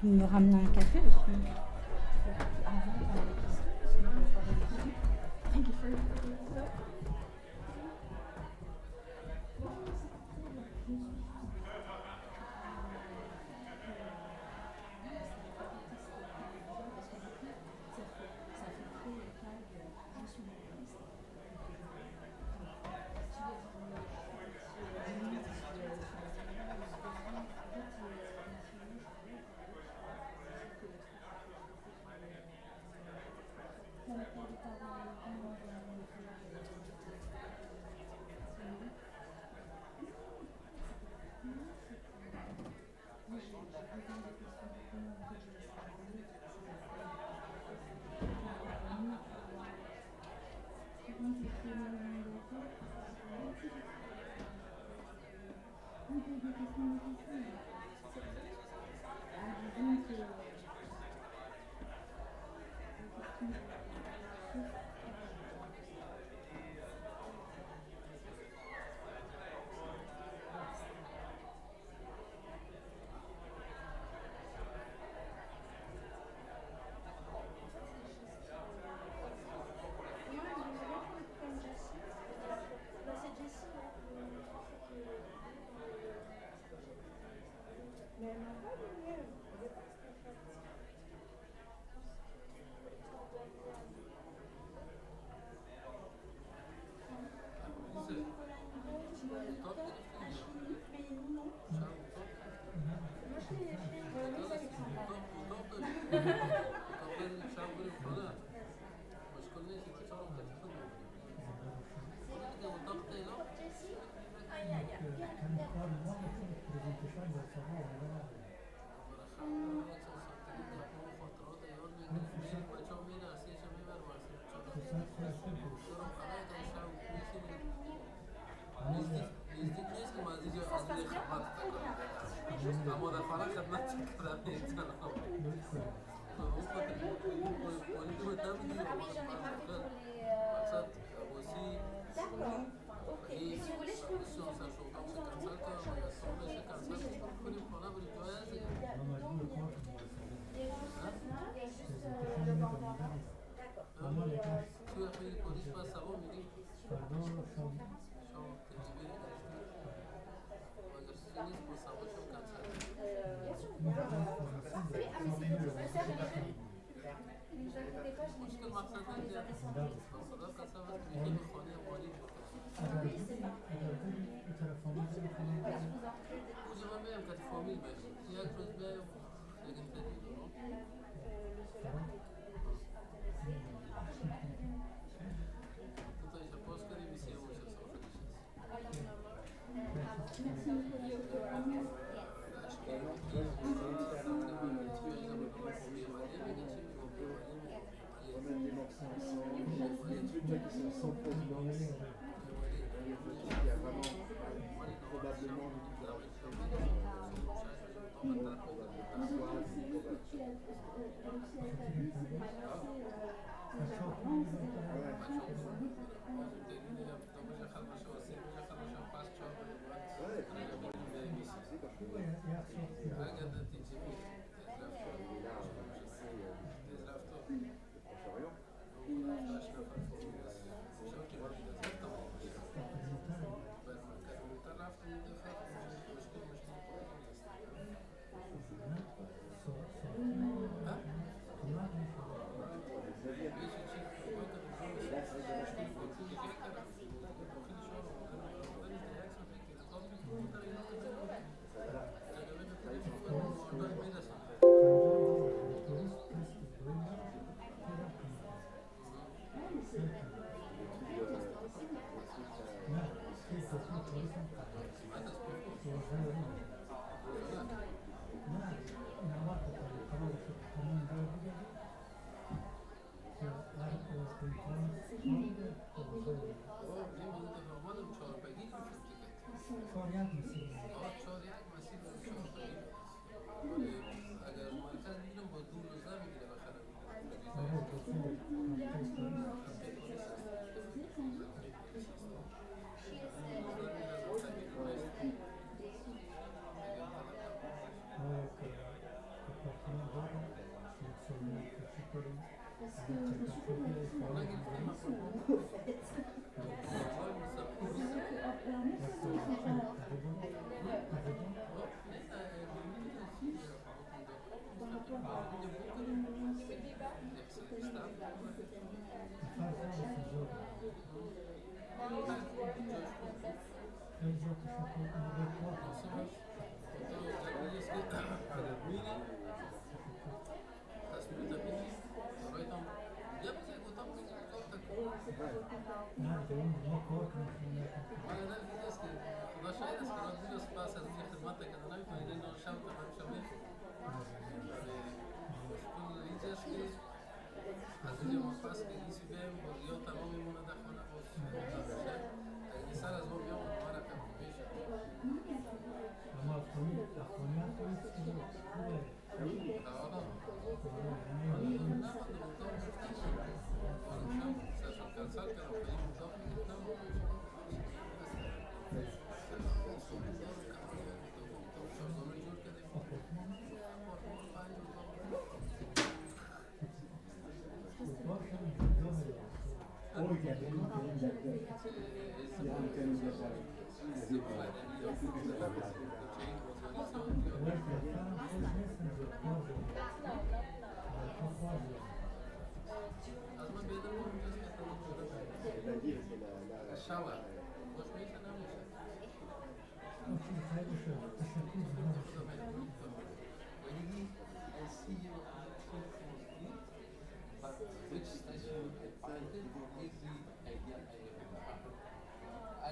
me ramener un café aussi.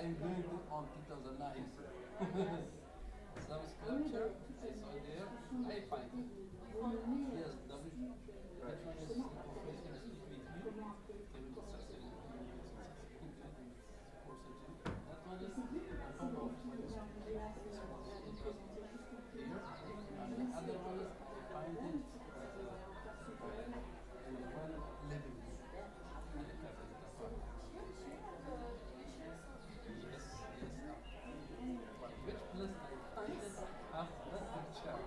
I'm going to on 2009. Some sculpture I saw there, I find it. Yes, W. Which one is confession speak with you? That one is from office. Here, and the other one is I find it in the one living. Which place I find it after that picture.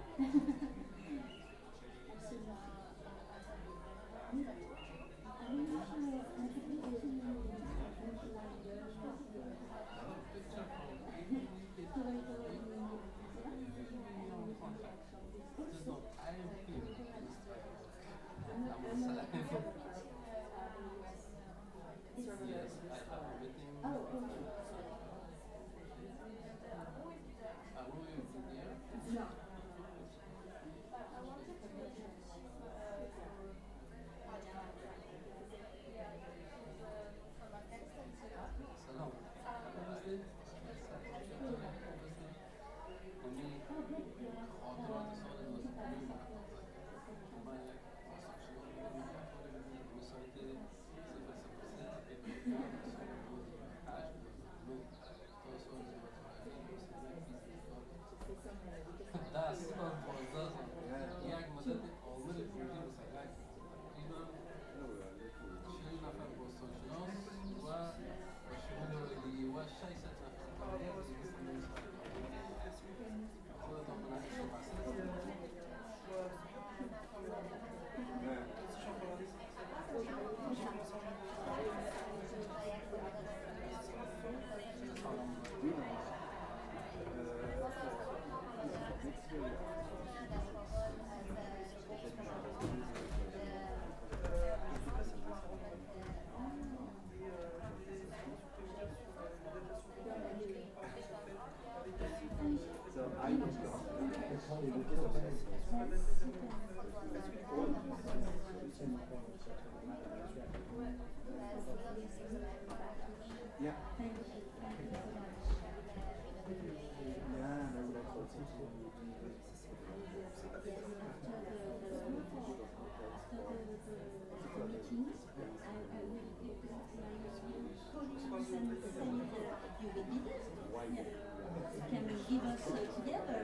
Can we give us together?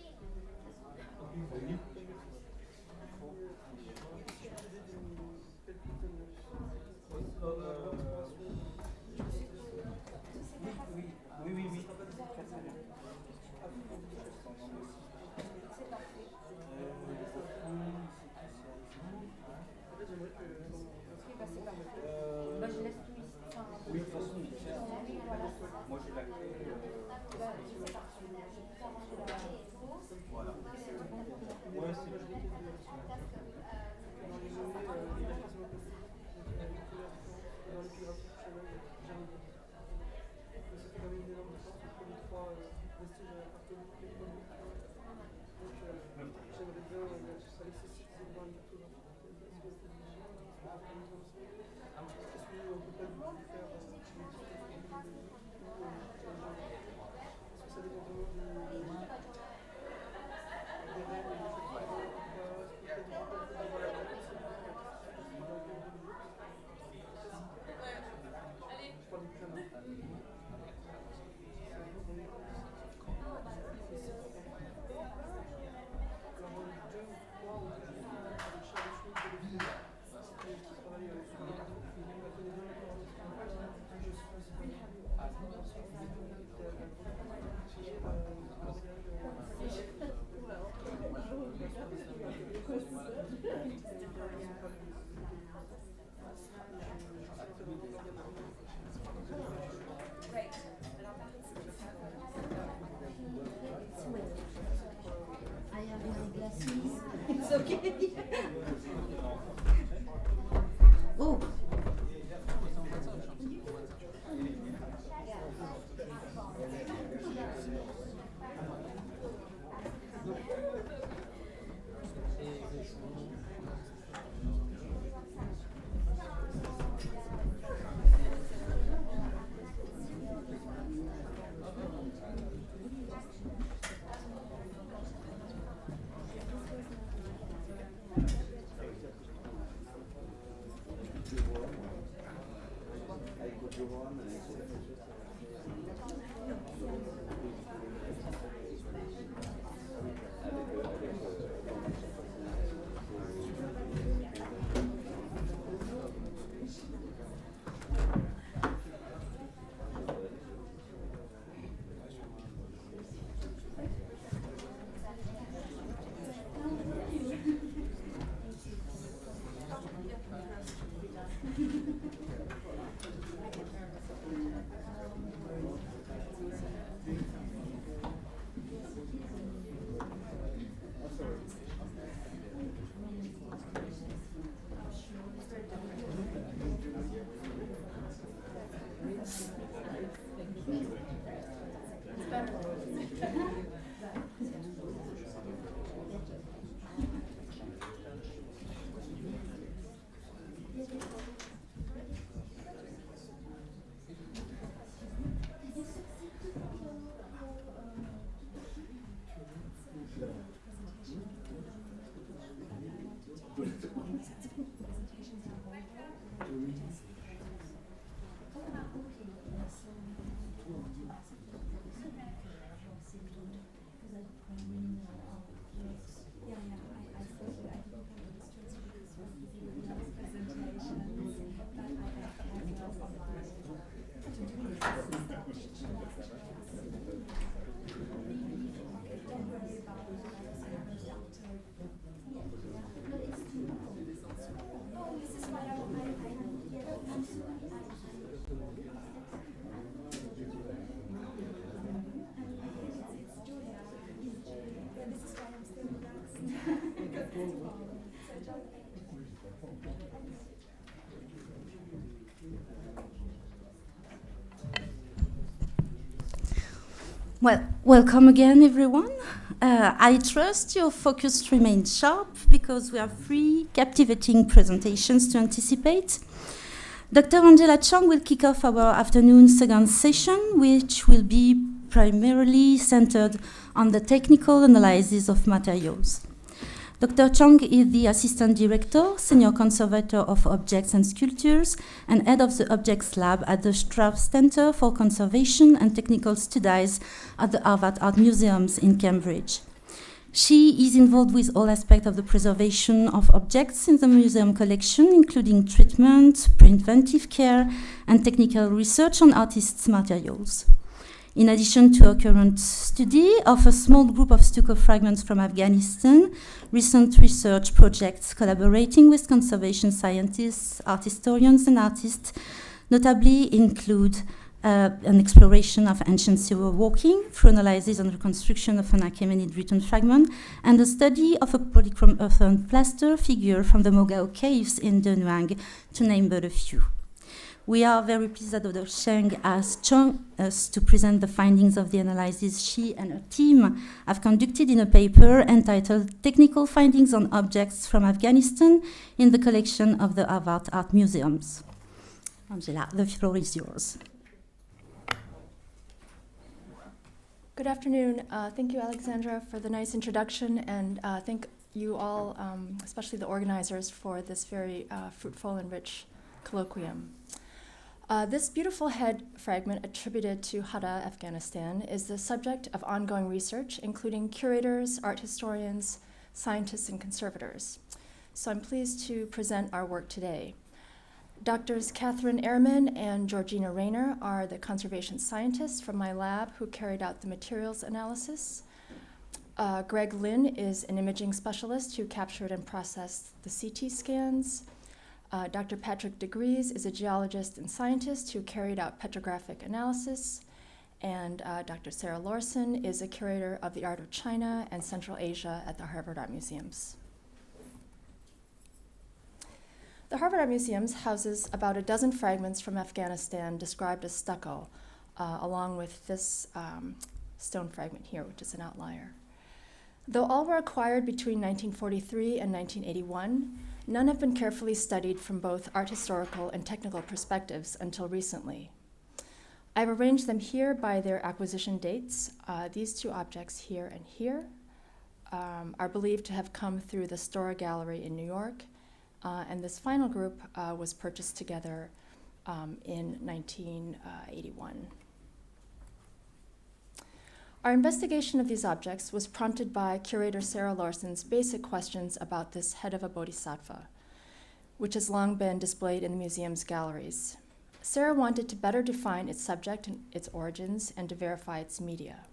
Et Oh. Well, welcome again, everyone. I trust your focus remains sharp because we have 3 captivating presentations to anticipate. Dr. Angela Chang will kick off our afternoon second session, which will be primarily centered on the technical analysis of materials. Dr. Chang is the Assistant Director, Senior Conservator of Objects and Sculptures, and Head of the Objects Lab at the Strauss Center for Conservation and Technical Studies at the Harvard Art Museums in Cambridge. She is involved with all aspects of the preservation of objects in the museum collection, including treatment, preventive care, and technical research on artists' materials. In addition to her current study of a small group of stucco fragments from Afghanistan, recent research projects collaborating with conservation scientists, art historians, and artists notably include an exploration of ancient sewer walking through analysis and reconstruction of an Achaemenid written fragment, and a study of a polychrome earthen plaster figure from the Mogao caves in Denuang, to name but a few. We are very pleased that Dr. Chang has joined us to present the findings of the analysis she and her team have conducted in a paper entitled Technical Findings on Objects from Afghanistan in the collection of the Harvard Art Museums. Angela, the floor is yours. Good afternoon. Thank you, Alexandra, for the nice introduction, and thank you all, especially the organizers, for this very fruitful and rich colloquium. This beautiful head fragment attributed to Hada, Afghanistan, is the subject of ongoing research, including curators, art historians, scientists, and conservators. So I'm pleased to present our work today. Doctors Catherine Ehrman and Georgina Rayner are the conservation scientists from my lab who carried out the materials analysis. Greg Lynn is an imaging specialist who captured and processed the CT scans. Dr. Patrick DeGrees is a geologist and scientist who carried out petrographic analysis. And Dr. Sarah Lorson is a curator of the art of China and Central Asia at the Harvard Art Museums. The Harvard Art Museums houses about a dozen fragments from Afghanistan described as stucco, along with this stone fragment here, which is an outlier. Though all were acquired between 1943 and 1981, none have been carefully studied from both art historical and technical perspectives until recently. I've arranged them here by their acquisition dates. These two objects here and here are believed to have come through the Stora Gallery in New York, and this final group was purchased together in 1981. Our investigation of these objects was prompted by curator Sarah Larson's basic questions about this head of a bodhisattva, which has long been displayed in the museum's galleries. Sarah wanted to better define its subject and its origins and to verify its media.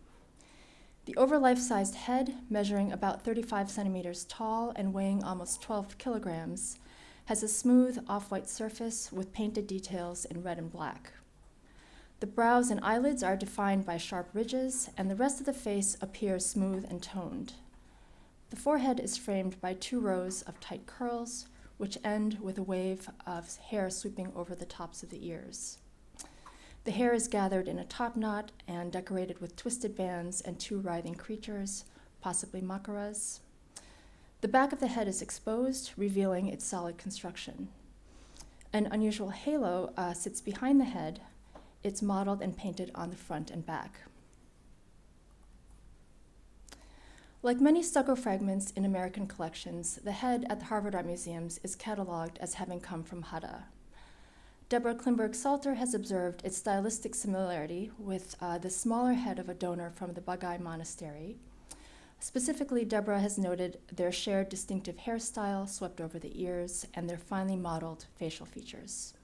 The over life-sized head, measuring about 35 centimeters tall and weighing almost 12 kilograms, has a smooth off-white surface with painted details in red and black. The brows and eyelids are defined by sharp ridges, and the rest of the face appears smooth and toned. The forehead is framed by 2 rows of tight curls, which end with a wave of hair sweeping over the tops of the ears. The hair is gathered in a top knot and decorated with twisted bands and 2 writhing creatures, possibly makaras. The back of the head is exposed, revealing its solid construction. An unusual halo sits behind the head. It's modeled and painted on the front and back. Like many stucco fragments in American collections, the head at the Harvard Art Museums is cataloged as having come from Hada. Deborah Klimberg-Salter has observed its stylistic similarity with the smaller head of a donor from the Bagai Monastery. Specifically, Deborah has noted their shared distinctive hairstyle swept over the ears and their finely modeled facial features.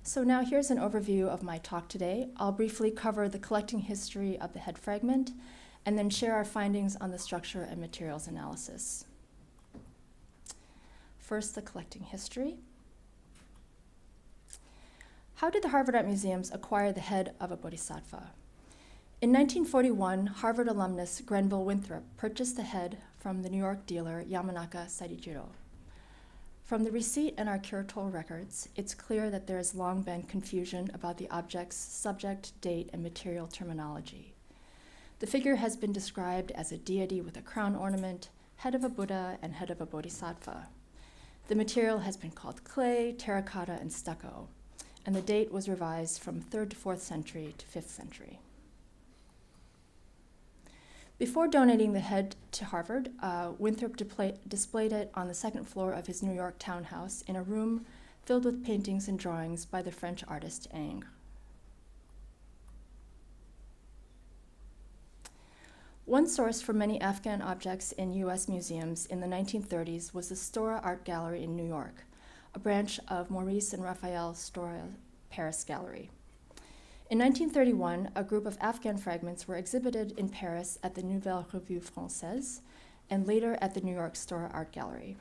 So now here's an overview of my talk today. I'll briefly cover the collecting history of the head fragment and then share our findings on the structure and materials analysis. First, the collecting history. How did the Harvard Art Museums acquire the head of a bodhisattva? In 1941, Harvard alumnus Grenville Winthrop purchased the head from the New York dealer Yamanaka Saidijiro. From the receipt and our curatorial records, it's clear that there has long been confusion about the object's subject, date, and material terminology. The figure has been described as a deity with a crown ornament, head of a Buddha, and head of a bodhisattva. The material has been called clay, terracotta, and stucco, and the date was revised from 3rd to 4th century to 5th century. Before donating the head to Harvard, Winthrop displayed it on the 2nd floor of his New York townhouse in a room filled with paintings and drawings by the French artist CHANG. One source for many Afghan objects in U.S. museums in the 1930s was the Stora Art Gallery in New York, a branch of Maurice and Raphael Stora Paris Gallery. In 1931, a group of Afghan fragments were exhibited in Paris at the Nouvelle Revue Française and later at the New York Stora Art Gallery.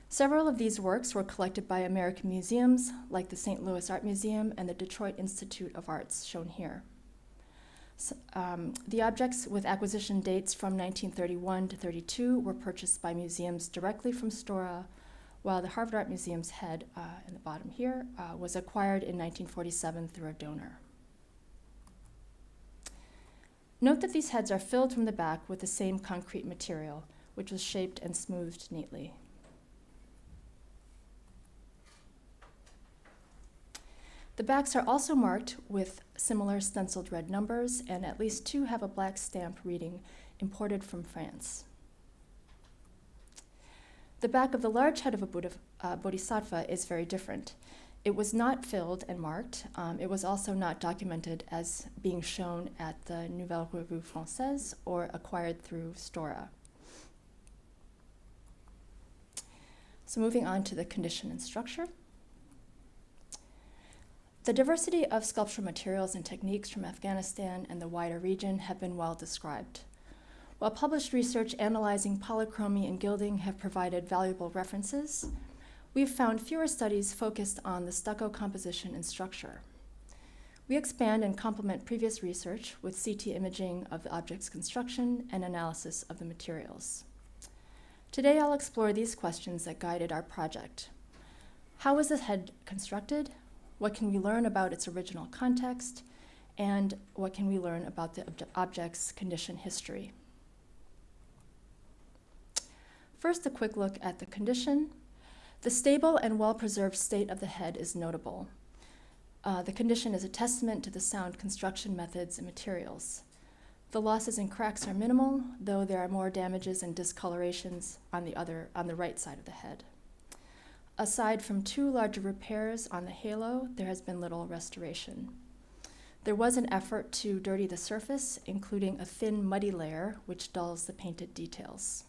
Several of these works were collected by American museums like the St. Louis Art Museum and the Detroit Institute of Arts, shown here. So, the objects with acquisition dates from 1931 to 32 were purchased by museums directly from Stora, while the Harvard Art Museum's head, in the bottom here, was acquired in 1947 through a donor. Note that these heads are filled from the back with the same concrete material, which was shaped and smoothed neatly. The backs are also marked with similar stenciled red numbers, and at least 2 have a black stamp reading imported from France. The back of the large head of a bodhisattva is very different. It was not filled and marked. It was also not documented as being shown at the Nouvelle Revue Française or acquired through Stora. So moving on to the condition and structure. The diversity of sculptural materials and techniques from Afghanistan and the wider region have been well described. While published research analyzing polychromy and gilding have provided valuable references, we've found fewer studies focused on the stucco composition and structure. We expand and complement previous research with CT imaging of the object's construction and analysis of the materials. Today I'll explore these questions that guided our project. How was the head constructed? What can we learn about its original context? And what can we learn about the object's condition history? First, a quick look at the condition. The stable and well-preserved state of the head is notable. The condition is a testament to the sound construction methods and materials. The losses and cracks are minimal, though there are more damages and discolorations on the right side of the head. Aside from 2 larger repairs on the halo, there has been little restoration. There was an effort to dirty the surface, including a thin, muddy layer, which dulls the painted details.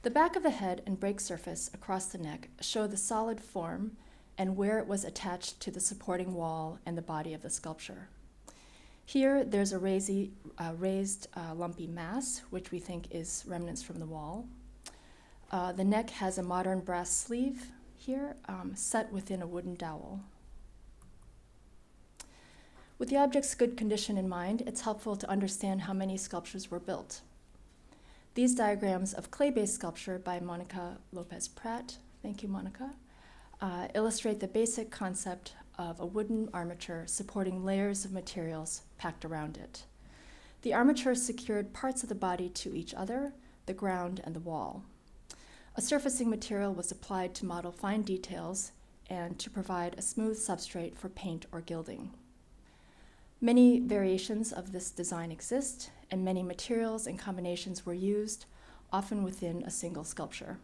The back of the head and break surface across the neck show the solid form and where it was attached to the supporting wall and the body of the sculpture. Here, there's a raised lumpy mass, which we think is remnants from the wall. The neck has a modern brass sleeve here, set within a wooden dowel. With the object's good condition in mind, it's helpful to understand how many sculptures were built. These diagrams of clay-based sculpture by Monica Lopez-Pratt, thank you, Monica, illustrate the basic concept of a wooden armature supporting layers of materials packed around it. The armature secured parts of the body to each other, the ground, and the wall. A surfacing material was applied to model fine details and to provide a smooth substrate for paint or gilding. Many variations of this design exist, and many materials and combinations were used, often within a single sculpture.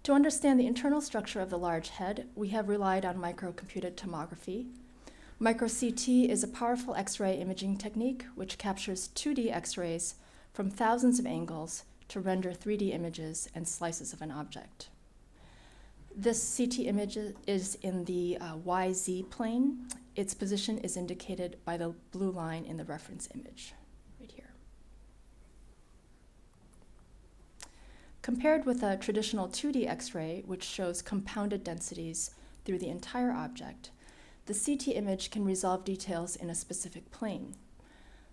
To understand the internal structure of the large head, we have relied on microcomputed tomography. Micro-CT is a powerful X-ray imaging technique which captures 2D X-rays from thousands of angles to render 3D images and slices of an object. This CT image is in the YZ plane. Its position is indicated by the blue line in the reference image, right here. Compared with a traditional 2D X-ray, which shows compounded densities through the entire object, the CT image can resolve details in a specific plane.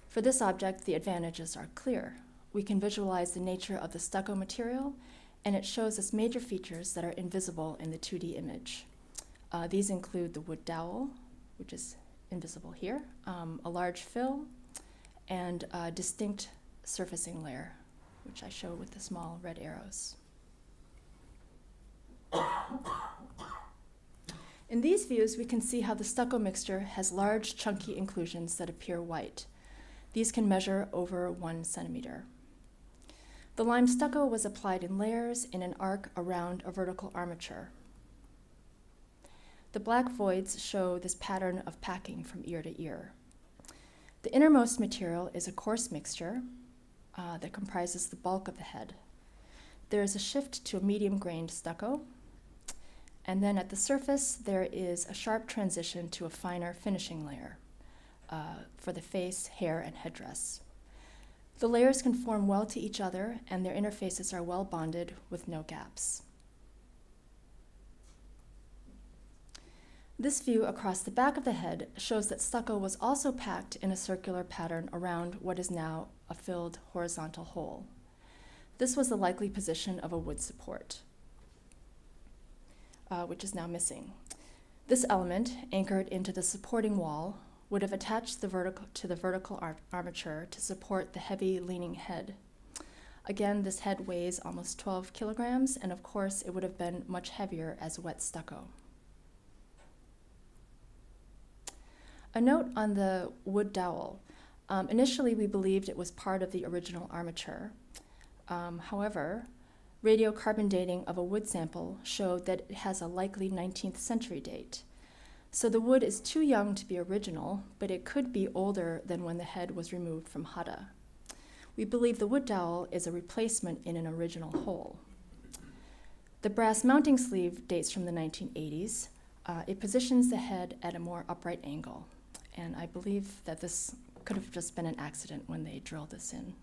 For this object, the advantages are clear. We can visualize the nature of the stucco material, and it shows us major features that are invisible in the 2D image. These include the wood dowel, which is invisible here, a large fill, and a distinct surfacing layer, which I show with the small red arrows. In these views, we can see how the stucco mixture has large, chunky inclusions that appear white. These can measure over 1 centimeter. The lime stucco was applied in layers in an arc around a vertical armature. The black voids show this pattern of packing from ear to ear. The innermost material is a coarse mixture that comprises the bulk of the head. There is a shift to a medium-grained stucco, and then at the surface there is a sharp transition to a finer finishing layer for the face, hair, and headdress. The layers conform well to each other, and their interfaces are well bonded with no gaps. This view across the back of the head shows that stucco was also packed in a circular pattern around what is now a filled horizontal hole. This was the likely position of a wood support, which is now missing. This element, anchored into the supporting wall, would have attached to the vertical armature to support the heavy leaning head. Again, this head weighs almost 12 kilograms, and of course, it would have been much heavier as wet stucco. A note on the wood dowel. Initially, we believed it was part of the original armature. However, radiocarbon dating of a wood sample showed that it has a likely 19th century date. So the wood is too young to be original, but it could be older than when the head was removed from Hada. We believe the wood dowel is a replacement in an original hole. The brass mounting sleeve dates from the 1980s. It positions the head at a more upright angle, and I believe that this could have just been an accident when they drilled this in.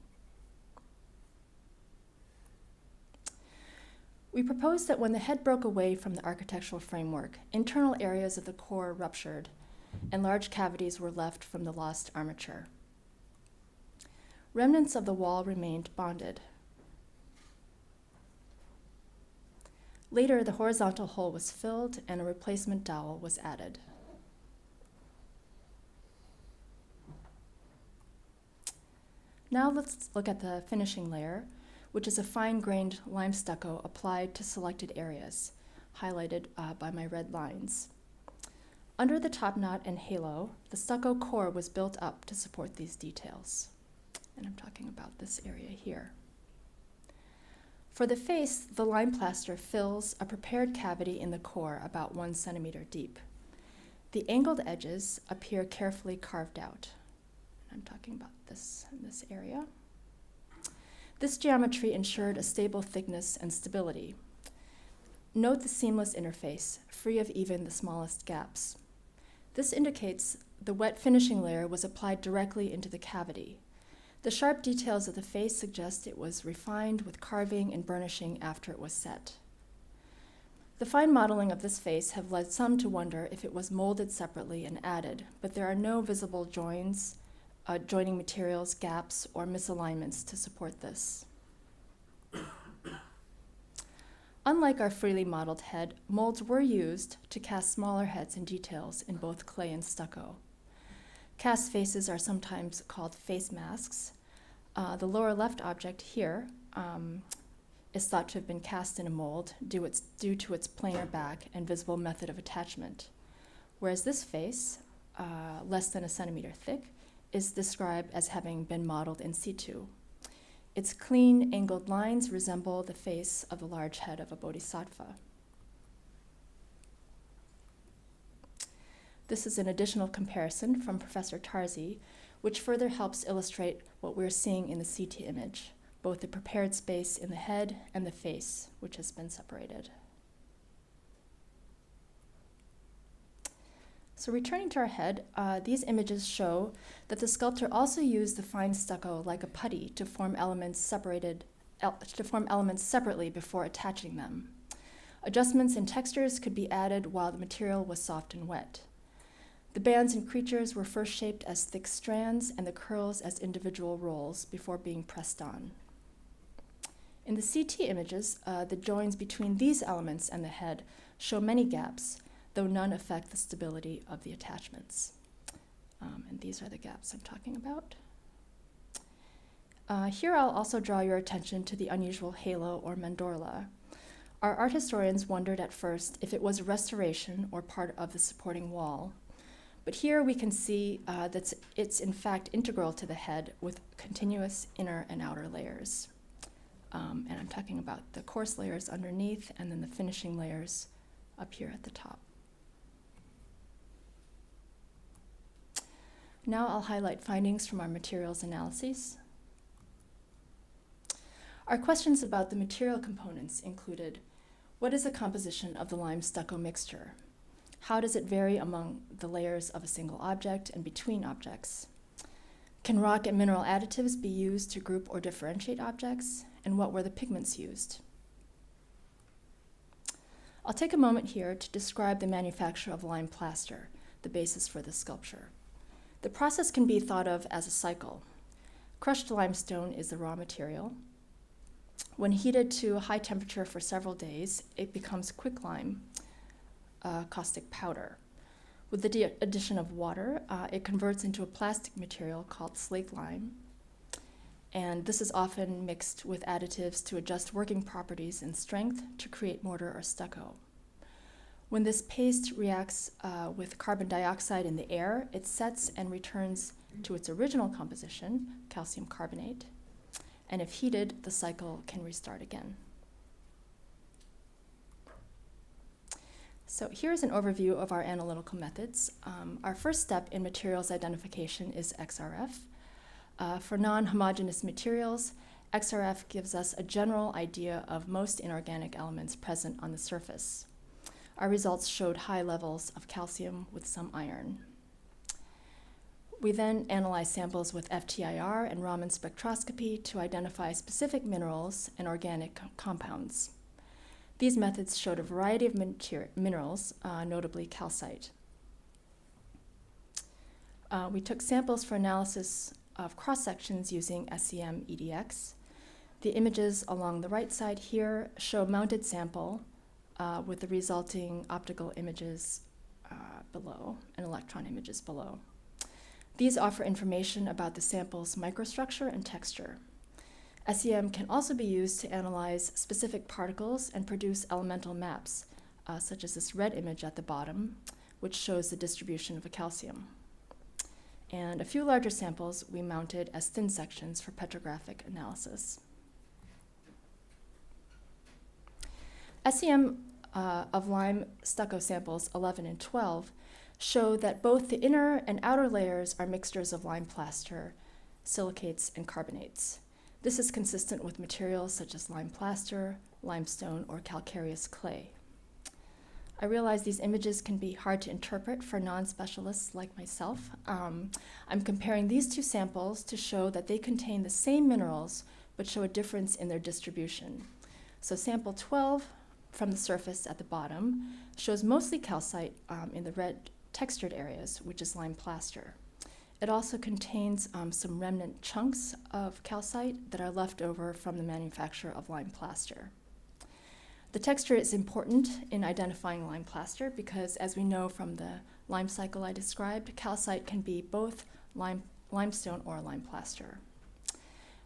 We proposed that when the head broke away from the architectural framework, internal areas of the core ruptured and large cavities were left from the lost armature. Remnants of the wall remained bonded. Later, the horizontal hole was filled and a replacement dowel was added. Now let's look at the finishing layer, which is a fine-grained lime stucco applied to selected areas, highlighted by my red lines. Under the top knot and halo, the stucco core was built up to support these details. And I'm talking about this area here. For the face, the lime plaster fills a prepared cavity in the core about 1 centimeter deep. The angled edges appear carefully carved out. I'm talking about this in this area. This geometry ensured a stable thickness and stability. Note the seamless interface, free of even the smallest gaps. This indicates the wet finishing layer was applied directly into the cavity. The sharp details of the face suggest it was refined with carving and burnishing after it was set. The fine modeling of this face have led some to wonder if it was molded separately and added, but there are no visible joins, joining materials, gaps, or misalignments to support this. Unlike our freely modeled head, molds were used to cast smaller heads and details in both clay and stucco. Cast faces are sometimes called face masks. The lower left object here is thought to have been cast in a mold due to its planar back and visible method of attachment, whereas this face, less than 1 centimeter thick, is described as having been modeled in situ. Its clean, angled lines resemble the face of the large head of a bodhisattva. This is an additional comparison from Professor Tarzi, which further helps illustrate what we're seeing in the CT image, both the prepared space in the head and the face, which has been separated. So returning to our head, these images show that the sculptor also used the fine stucco like a putty to form elements separately before attaching them. Adjustments in textures could be added while the material was soft and wet. The bands and creatures were first shaped as thick strands and the curls as individual rolls before being pressed on. In the CT images, the joins between these elements and the head show many gaps, though none affect the stability of the attachments. And these are the gaps I'm talking about. Here I'll also draw your attention to the unusual halo or mandorla. Our art historians wondered at first if it was a restoration or part of the supporting wall. But here we can see that it's in fact integral to the head with continuous inner and outer layers. And I'm talking about the coarse layers underneath and then the finishing layers up here at the top. Now I'll highlight findings from our materials analyses. Our questions about the material components included: what is the composition of the lime stucco mixture? How does it vary among the layers of a single object and between objects? Can rock and mineral additives be used to group or differentiate objects? And what were the pigments used? I'll take a moment here to describe the manufacture of lime plaster, the basis for this sculpture. The process can be thought of as a cycle. Crushed limestone is the raw material. When heated to a high temperature for several days, it becomes quicklime, caustic powder. With the addition of water, it converts into a plastic material called slake lime. and this is often mixed with additives to adjust working properties and strength to create mortar or stucco. When this paste reacts with carbon dioxide in the air, it sets and returns to its original composition, calcium carbonate, and if heated, the cycle can restart again. So here's an overview of our analytical methods. Our first step in materials identification is XRF. For non-homogeneous materials, XRF gives us a general idea of most inorganic elements present on the surface. Our results showed high levels of calcium with some iron. We then analyzed samples with FTIR and Raman spectroscopy to identify specific minerals and organic compounds. These methods showed a variety of minerals, notably calcite. We took samples for analysis of cross-sections using SEM EDX. The images along the right side here show mounted sample with the resulting optical images below and electron images below. These offer information about the sample's microstructure and texture. SEM can also be used to analyze specific particles and produce elemental maps, such as this red image at the bottom, which shows the distribution of a calcium. And a few larger samples we mounted as thin sections for petrographic analysis. SEM of lime stucco samples 11 and 12 show that both the inner and outer layers are mixtures of lime plaster, silicates, and carbonates. This is consistent with materials such as lime plaster, limestone, or calcareous clay. I realize these images can be hard to interpret for non-specialists like myself. I'm comparing these two samples to show that they contain the same minerals, but show a difference in their distribution. So sample 12 from the surface at the bottom shows mostly calcite in the red textured areas, which is lime plaster. It also contains some remnant chunks of calcite that are left over from the manufacture of lime plaster. The texture is important in identifying lime plaster because, as we know from the lime cycle I described, calcite can be both limestone or lime plaster.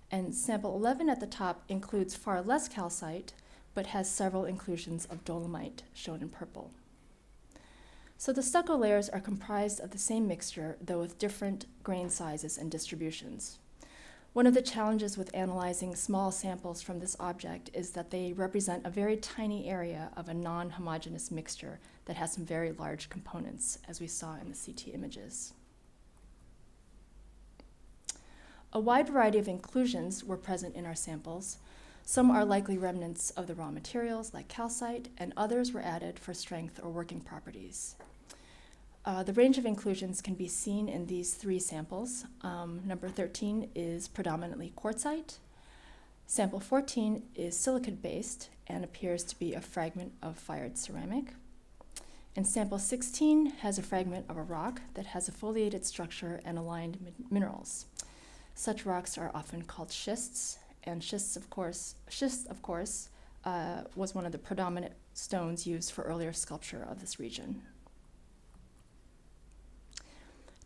And sample 11 at the top includes far less calcite, but has several inclusions of dolomite, shown in purple. So the stucco layers are comprised of the same mixture, though with different grain sizes and distributions. One of the challenges with analyzing small samples from this object is that they represent a very tiny area of a non-homogeneous mixture that has some very large components, as we saw in the CT images. A wide variety of inclusions were present in our samples. Some are likely remnants of the raw materials, like calcite, and others were added for strength or working properties. The range of inclusions can be seen in these three samples. Number 13 is predominantly quartzite. Sample 14 is silicate-based and appears to be a fragment of fired ceramic. And sample 16 has a fragment of a rock that has a foliated structure and aligned minerals. Such rocks are often called schists, and schist, of course, was one of the predominant stones used for earlier sculpture of this region.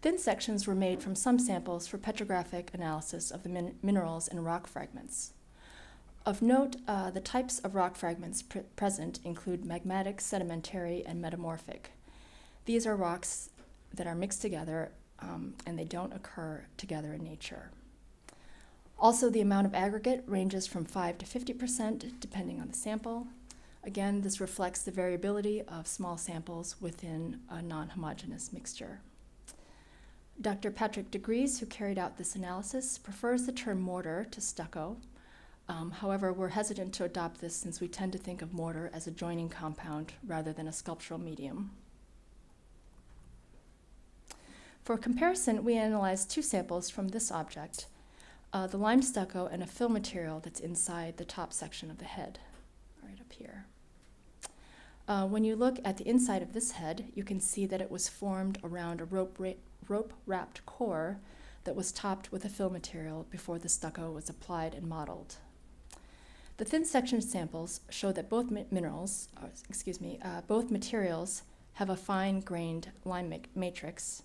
Thin sections were made from some samples for petrographic analysis of the minerals and rock fragments. Of note, the types of rock fragments present include magmatic, sedimentary, and metamorphic. These are rocks that are mixed together and they don't occur together in nature. Also, the amount of aggregate ranges from 5 to 50% depending on the sample. Again, this reflects the variability of small samples within a non-homogeneous mixture. Dr. Patrick DeGries, who carried out this analysis, prefers the term mortar to stucco. However, we're hesitant to adopt this since we tend to think of mortar as a joining compound rather than a sculptural medium. For comparison, we analyzed two samples from this object, the lime stucco and a fill material that's inside the top section of the head, right up here. When you look at the inside of this head, you can see that it was formed around a rope-wrapped core that was topped with a fill material before the stucco was applied and modeled. The thin section samples show that both both materials have a fine-grained lime matrix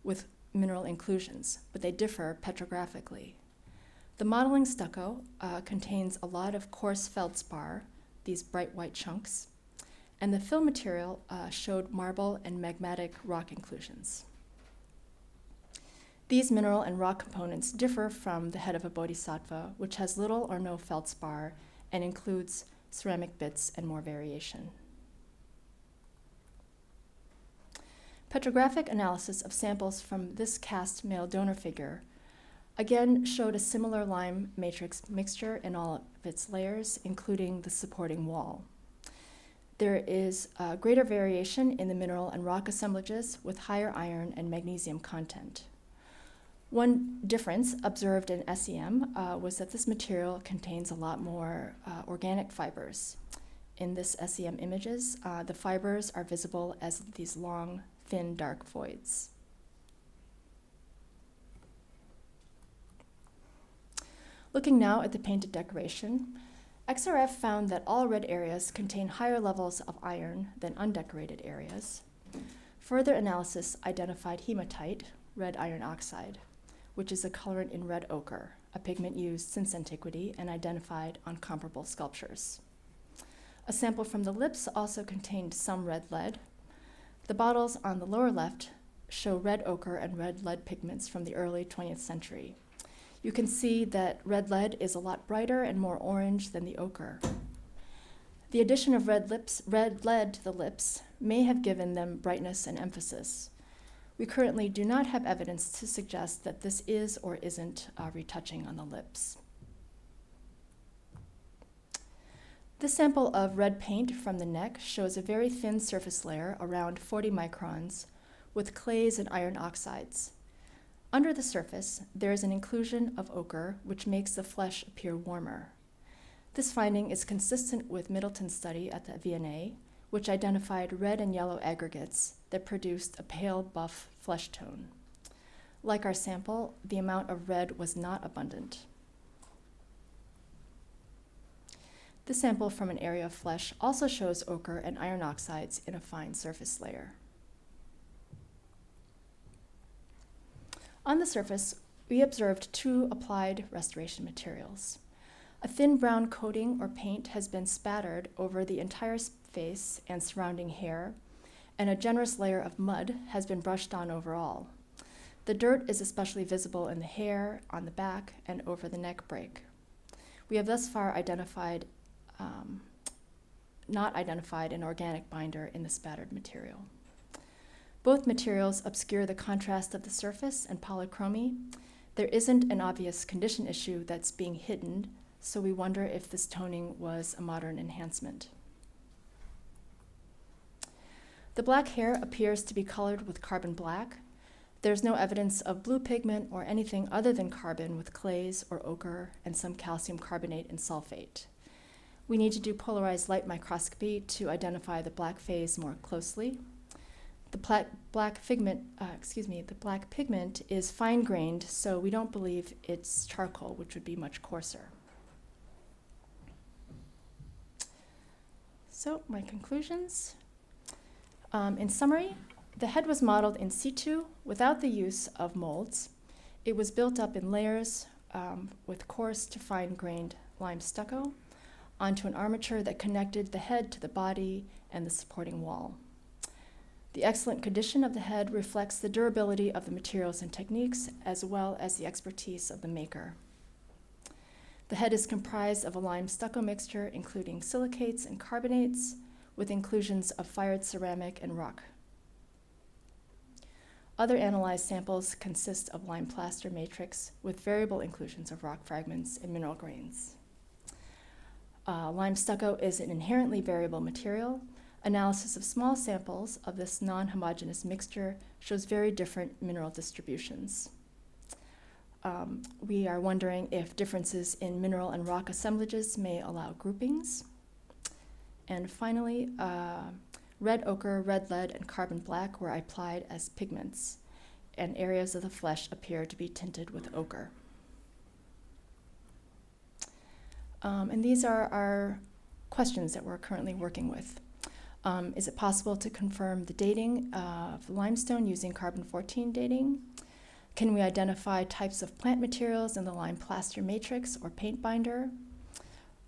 with mineral inclusions, but they differ petrographically. The modeling stucco contains a lot of coarse feldspar, these bright white chunks, and the fill material showed marble and magmatic rock inclusions. These mineral and rock components differ from the head of a bodhisattva, which has little or no feldspar and includes ceramic bits and more variation. Petrographic analysis of samples from this cast male donor figure again showed a similar lime matrix mixture in all of its layers, including the supporting wall. There is greater variation in the mineral and rock assemblages with higher iron and magnesium content. One difference observed in SEM was that this material contains a lot more organic fibers. In this SEM images, the fibers are visible as these long, thin, dark voids. Looking now at the painted decoration, XRF found that all red areas contain higher levels of iron than undecorated areas. Further analysis identified hematite, red iron oxide, which is a colorant in red ochre, a pigment used since antiquity and identified on comparable sculptures. A sample from the lips also contained some red lead. The bottles on the lower left show red ochre and red lead pigments from the early 20th century. You can see that red lead is a lot brighter and more orange than the ochre. The addition of red lead to the lips may have given them brightness and emphasis. We currently do not have evidence to suggest that this is or isn't retouching on the lips. This sample of red paint from the neck shows a very thin surface layer, around 40 microns, with clays and iron oxides. Under the surface, there is an inclusion of ochre, which makes the flesh appear warmer. This finding is consistent with Middleton's study at the VNA, which identified red and yellow aggregates that produced a pale buff flesh tone. Like our sample, the amount of red was not abundant. This sample from an area of flesh also shows ochre and iron oxides in a fine surface layer. On the surface, we observed two applied restoration materials. A thin brown coating or paint has been spattered over the entire face and surrounding hair, and a generous layer of mud has been brushed on overall. The dirt is especially visible in the hair, on the back, and over the neck break. We have thus far not identified an organic binder in the spattered material. Both materials obscure the contrast of the surface and polychromy. There isn't an obvious condition issue that's being hidden, so we wonder if this toning was a modern enhancement. The black hair appears to be colored with carbon black. There's no evidence of blue pigment or anything other than carbon with clays or ochre and some calcium carbonate and sulfate. We need to do polarized light microscopy to identify the black phase more closely. The black pigment is fine-grained, so we don't believe it's charcoal, which would be much coarser. So, my conclusions. In summary, the head was modeled in situ without the use of molds. It was built up in layers with coarse to fine-grained lime stucco onto an armature that connected the head to the body and the supporting wall. The excellent condition of the head reflects the durability of the materials and techniques, as well as the expertise of the maker. The head is comprised of a lime stucco mixture, including silicates and carbonates, with inclusions of fired ceramic and rock. Other analyzed samples consist of lime plaster matrix with variable inclusions of rock fragments and mineral grains. Lime stucco is an inherently variable material. Analysis of small samples of this non-homogeneous mixture shows very different mineral distributions. We are wondering if differences in mineral and rock assemblages may allow groupings. And finally, red ochre, red lead, and carbon black were applied as pigments, and areas of the flesh appear to be tinted with ochre. And these are our questions that we're currently working with. Is it possible to confirm the dating of limestone using carbon-14 dating? Can we identify types of plant materials in the lime plaster matrix or paint binder?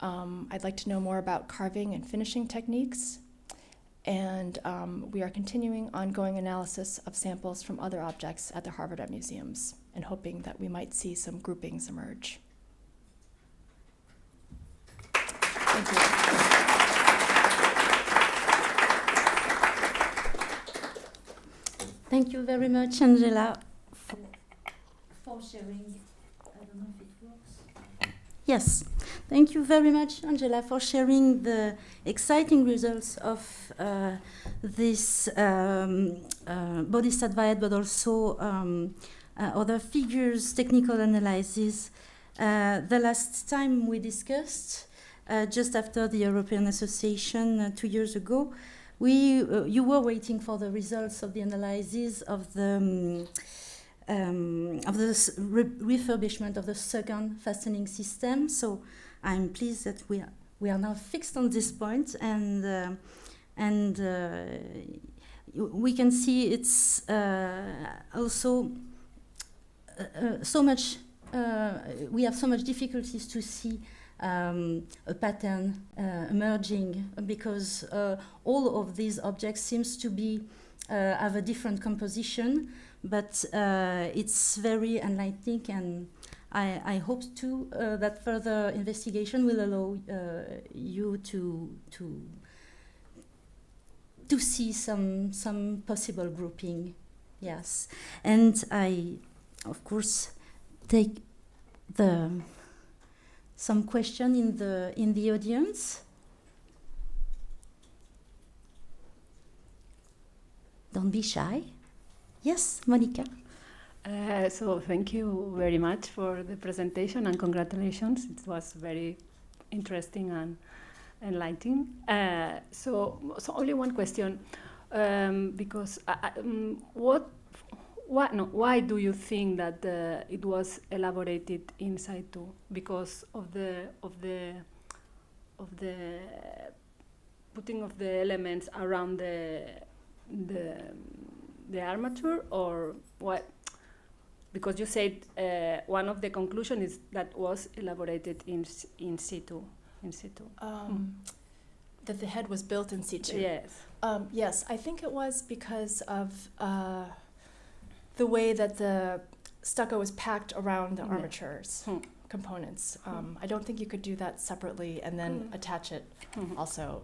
I'd like to know more about carving and finishing techniques. And we are continuing ongoing analysis of samples from other objects at the Harvard Art Museums and hoping that we might see some groupings emerge. Thank you. Thank you very much, Angela, for sharing. I don't know if it works. Yes, thank you very much, Angela, for sharing the exciting results of this Bodhisattva, but also other figures, technical analysis. The last time we discussed, just after the European Association 2 years ago, you were waiting for the results of the analysis of the refurbishment of the second fastening system. So I'm pleased that we are now fixed on this point, and we can see it's also so much. We have so much difficulties to see a pattern emerging, because all of these objects seems to be have a different composition, but it's very enlightening, and I hope too that further investigation will allow you to see some possible grouping. Yes, and I of course take some question in the audience. Don't be shy. Yes, Monica. So thank you very much for the presentation, and congratulations. It was very interesting and enlightening. So only one question, because why do you think that it was elaborated in situ? Because of the putting of the elements around the armature, or what? Because you said one of the conclusions is that was elaborated in situ. That the head was built in situ. Yes. Yes, I think it was because of the way that the stucco was packed around the armatures components. I don't think you could do that separately and then attach it also.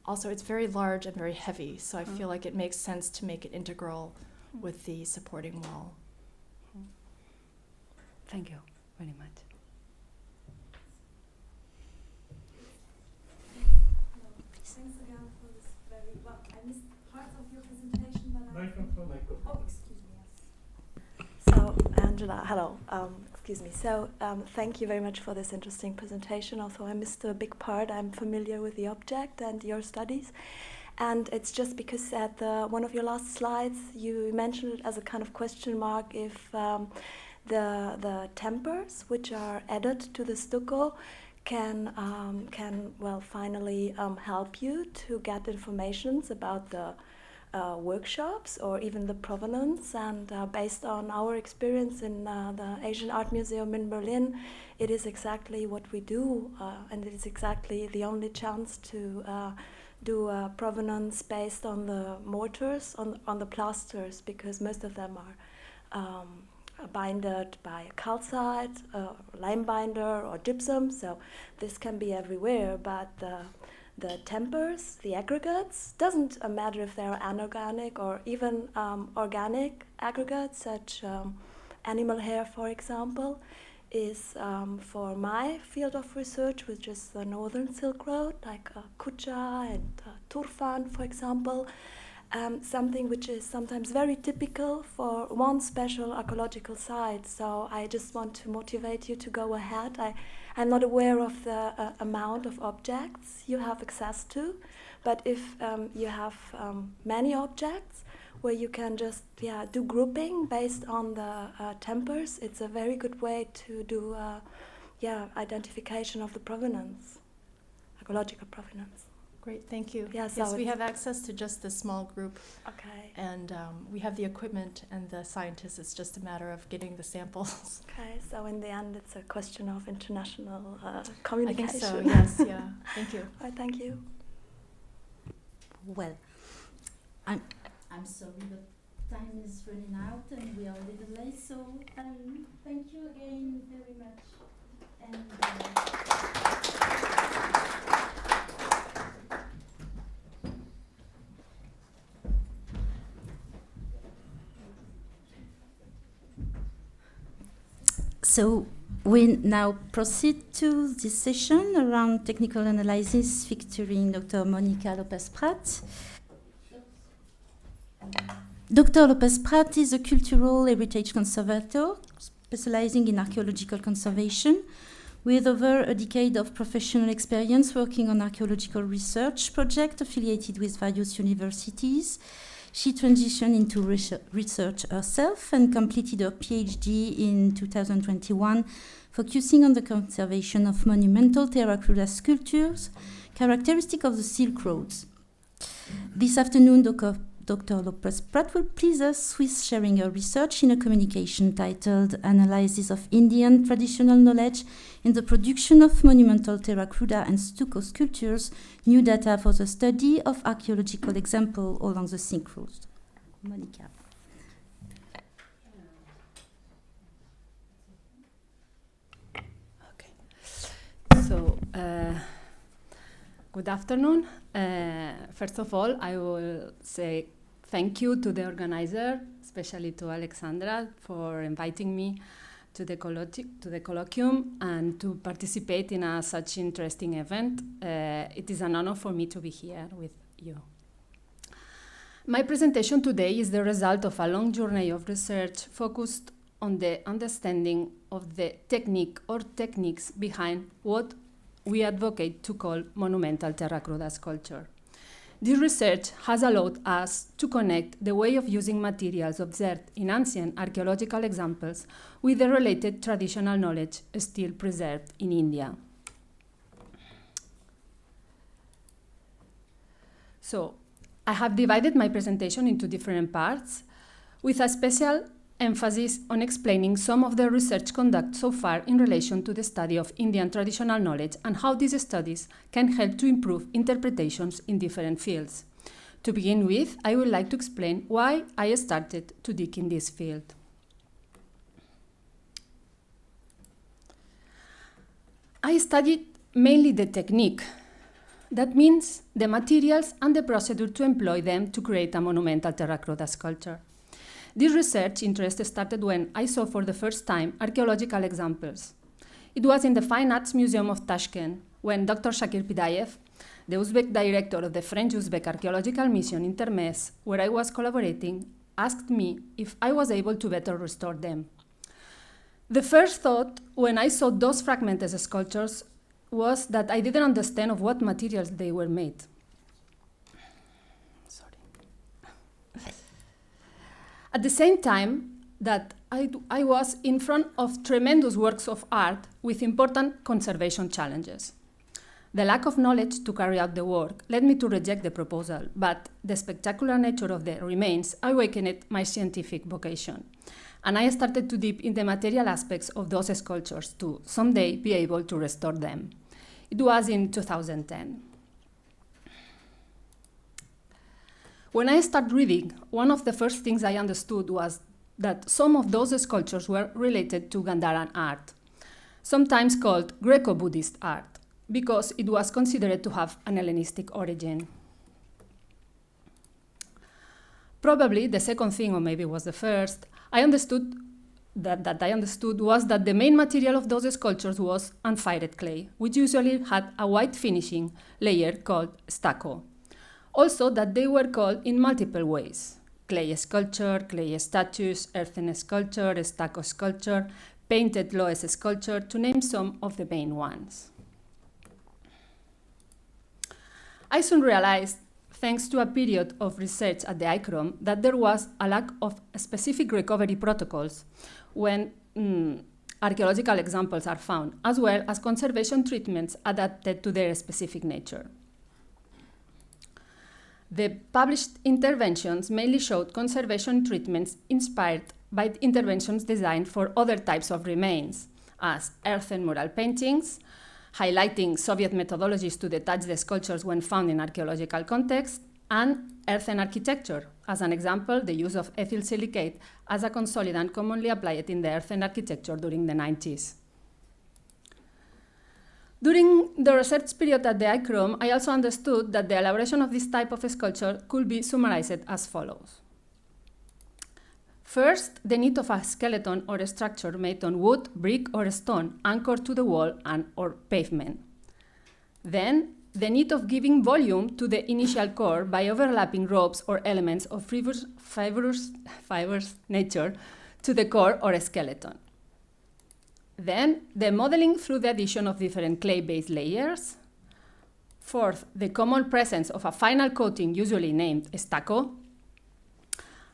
Also, it's very large and very heavy, so I feel like it makes sense to make it integral with the supporting wall. Thank you very much. Thanks again for this very, well, I missed parts of your presentation, but Microphone. Oh, excuse me, yes. So, Angela, hello. Excuse me. So, thank you very much for this interesting presentation. Although I missed a big part, I'm familiar with the object and your studies. And it's just because at one of your last slides, you mentioned it as a kind of question mark if the tempers which are added to the stucco can finally help you to get informations about the workshops or even the provenance. And based on our experience in the Asian Art Museum in Berlin, it is exactly what we do, and it is exactly the only chance to do provenance based on the mortars, on the plasters, because most of them are binded by calcite, lime binder, or gypsum. So this can be everywhere, but the tempers, the aggregates, doesn't matter if they're anorganic or even organic aggregates, such animal hair, for example, is for my field of research, which is the Northern Silk Road, like Kucha and Turfan, for example, something which is sometimes very typical for one special archaeological site. So I just want to motivate you to go ahead. I'm not aware of the amount of objects you have access to, but if you have many objects where you can just do grouping based on the tempers, it's a very good way to do identification of the provenance, archaeological provenance. Great, thank you. Yeah, so Yes, we it's- have access to just this small group, Okay. and we have the equipment and the scientists. It's just a matter of getting the samples. Okay, so in the end, it's a question of international I communication. think so, yes, yeah. Thank you. Right, thank you. Well, I'm sorry, but time is running out and we are a little late, so thank you again very much. And, so we now proceed to this session around technical analysis featuring Dr. Monica Lopez-Prat. Dr. Lopez-Prat is a cultural heritage conservator specializing in archaeological conservation with over a decade of professional experience working on archaeological research projects affiliated with various universities. She transitioned into research herself and completed her PhD in 2021, focusing on the conservation of monumental terracruda sculptures, characteristic of the Silk Roads. This afternoon, Dr. Lopez-Prat will please us with sharing her research in a communication titled Analysis of Indian Traditional Knowledge in the Production of Monumental Terracruda and Stucco Sculptures, New Data for the Study of Archaeological Examples Along the Silk Road. Monica. Okay. So, good afternoon. First of all, I will say thank you to the organizer, especially to Alexandra, for inviting me to the colloquium and to participate in such interesting event. It is an honor for me to be here with you. My presentation today is the result of a long journey of research focused on the understanding of the technique or techniques behind what we advocate to call monumental terracruda sculpture. This research has allowed us to connect the way of using materials observed in ancient archaeological examples with the related traditional knowledge still preserved in India. So, I have divided my presentation into different parts, with a special emphasis on explaining some of the research conducted so far in relation to the study of Indian traditional knowledge and how these studies can help to improve interpretations in different fields. To begin with, I would like to explain why I started to dig in this field. I studied mainly the technique. That means the materials and the procedure to employ them to create a monumental terracruda sculpture. This research interest started when I saw for the first time archaeological examples. It was in the Fine Arts Museum of Tashkent when Dr. Shakir Pidayev, the Uzbek director of the French-Uzbek Archaeological Mission in Termez, where I was collaborating, asked me if I was able to better restore them. The first thought when I saw those fragmented sculptures was that I didn't understand of what materials they were made. At the same time that I was in front of tremendous works of art with important conservation challenges. The lack of knowledge to carry out the work led me to reject the proposal, but the spectacular nature of the remains awakened my scientific vocation. And I started to dip in the material aspects of those sculptures to someday be able to restore them. It was in 2010. When I started reading, one of the first things I understood was that some of those sculptures were related to Gandhāran art, sometimes called Greco-Buddhist art, because it was considered to have an Hellenistic origin. Probably the second thing, or maybe it was the first, I understood was that the main material of those sculptures was unfired clay, which usually had a white finishing layer called stucco. Also that they were called in multiple ways: clay sculpture, clay statues, earthen sculpture, stucco sculpture, painted loess sculpture, to name some of the main ones. I soon realized, thanks to a period of research at the ICROM, that there was a lack of specific recovery protocols when archaeological examples are found, as well as conservation treatments adapted to their specific nature. The published interventions mainly showed conservation treatments inspired by interventions designed for other types of remains, as earthen mural paintings, highlighting Soviet methodologies to detach the sculptures when found in archaeological context, and earthen architecture. As an example, the use of ethyl silicate as a consolidant commonly applied in the earthen architecture during the 90s. During the research period at the ICROM, I also understood that the elaboration of this type of sculpture could be summarized as follows. First, the need of a skeleton or a structure made on wood, brick, or stone anchored to the wall or pavement. Then, the need of giving volume to the initial core by overlapping ropes or elements of fibrous nature to the core or a skeleton. Then, the modeling through the addition of different clay-based layers. Fourth, the common presence of a final coating, usually named stucco.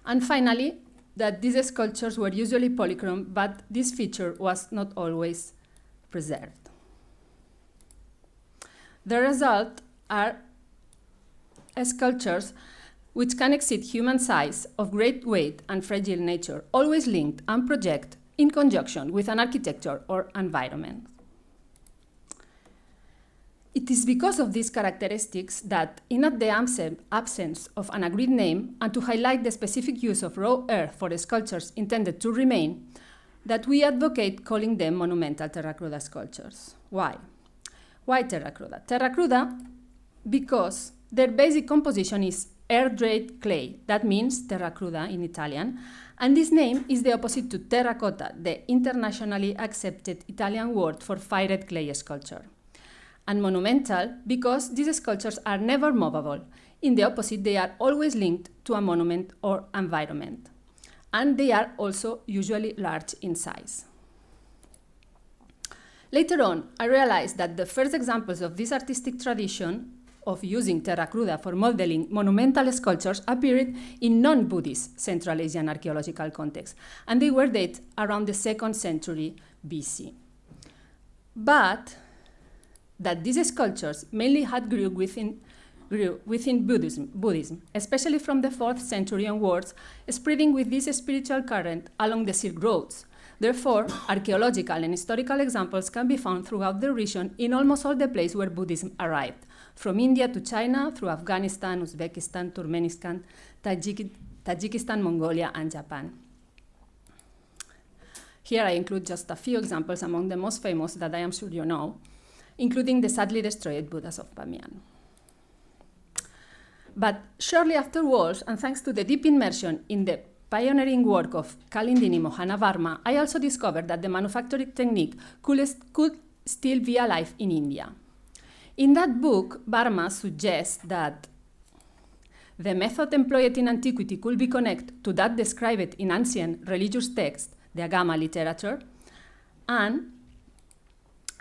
And finally, that these sculptures were usually polychrome, but this feature was not always preserved. The result are sculptures which can exceed human size, of great weight and fragile nature, always linked and project in conjunction with an architecture or environment. It is because of these characteristics that, in the absence of an agreed name and to highlight the specific use of raw earth for sculptures intended to remain, that we advocate calling them monumental terracruda sculptures. Why? Why terracruda? Terracruda because their basic composition is air-dried clay, that means terracruda in Italian, and this name is the opposite to terracotta, the internationally accepted Italian word for fired clay sculpture. And monumental because these sculptures are never movable. In the opposite, they are always linked to a monument or environment. And they are also usually large in size. Later on, I realized that the first examples of this artistic tradition of using terracruda for modeling monumental sculptures appeared in non-Buddhist Central Asian archaeological contexts, and they were dated around the 2nd century BC. But that these sculptures mainly had grew within Buddhism, especially from the 4th century onwards, spreading with this spiritual current along the Silk Roads. Therefore, archaeological and historical examples can be found throughout the region in almost all the places where Buddhism arrived, from India to China, through Afghanistan, Uzbekistan, Turkmenistan, Tajikistan, Mongolia, and Japan. Here I include just a few examples among the most famous that I am sure you know, including the sadly destroyed Buddhas of Bamiyan. But shortly afterwards, and thanks to the deep immersion in the pioneering work of Kalindini Mohana Varma, I also discovered that the manufacturing technique could still be alive in India. In that book, Varma suggests that the method employed in antiquity could be connected to that described in ancient religious texts, the Agama literature, and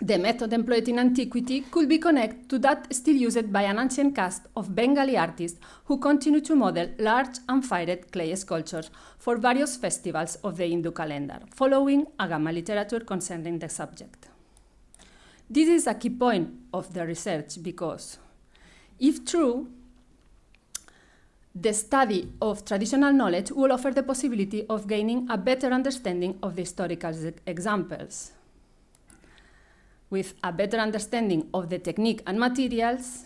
the method employed in antiquity could be connected to that still used by an ancient caste of Bengali artists who continue to model large and fired clay sculptures for various festivals of the Hindu calendar, following Agama literature concerning the subject. This is a key point of the research because, if true, the study of traditional knowledge will offer the possibility of gaining a better understanding of the historical examples. With a better understanding of the technique and materials,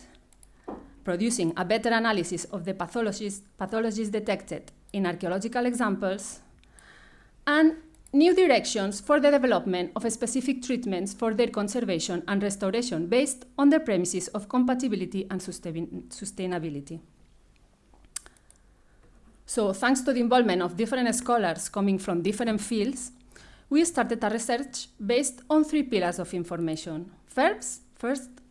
producing a better analysis of the pathologies detected in archaeological examples, and new directions for the development of specific treatments for their conservation and restoration based on the premises of compatibility and sustainability. So, thanks to the involvement of different scholars coming from different fields, we started a research based on 3 pillars of information. First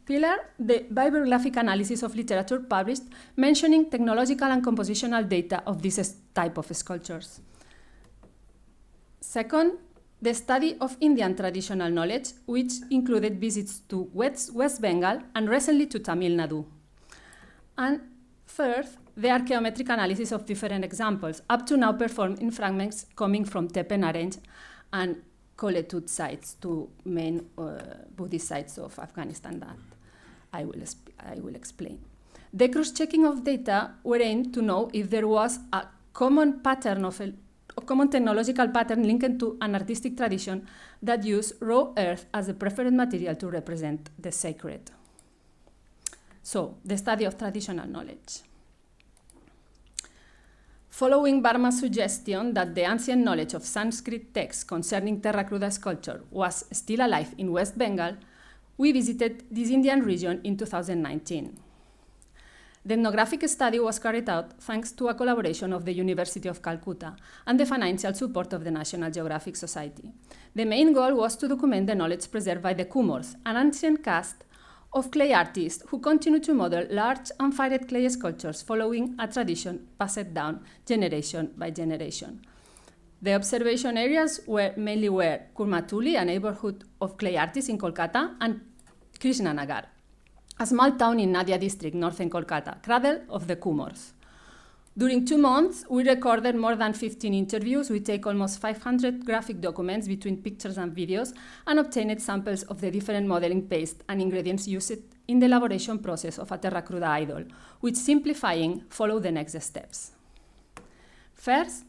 pillar, the bibliographic analysis of literature published mentioning technological and compositional data of this type of sculptures. Second, the study of Indian traditional knowledge, which included visits to West Bengal and recently to Tamil Nadu. And third, the archaeometric analysis of different examples, up to now performed in fragments coming from Tepe Narenj and Koletut sites, 2 main Buddhist sites of Afghanistan that I will explain. The cross-checking of data were aimed to know if there was a common pattern a common technological pattern linked to an artistic tradition that used raw earth as the preferred material to represent the sacred. So, the study of traditional knowledge. Following Barma's suggestion that the ancient knowledge of Sanskrit texts concerning terracruda sculpture was still alive in West Bengal, we visited this Indian region in 2019. The ethnographic study was carried out thanks to a collaboration of the University of Calcutta and the financial support of the National Geographic Society. The main goal was to document the knowledge preserved by the Kumars, an ancient caste of clay artists who continue to model large unfired clay sculptures following a tradition passed down generation by generation. The observation areas were mainly Kurmatuli, a neighborhood of clay artists in Kolkata, and Krishnanagar, a small town in Nadia district, northern Kolkata, cradle of the Kumars. During 2 months, we recorded more than 15 interviews. We take almost 500 graphic documents between pictures and videos and obtained samples of the different modeling paste and ingredients used in the elaboration process of a terracruda idol, which simplifying follow the next steps. First,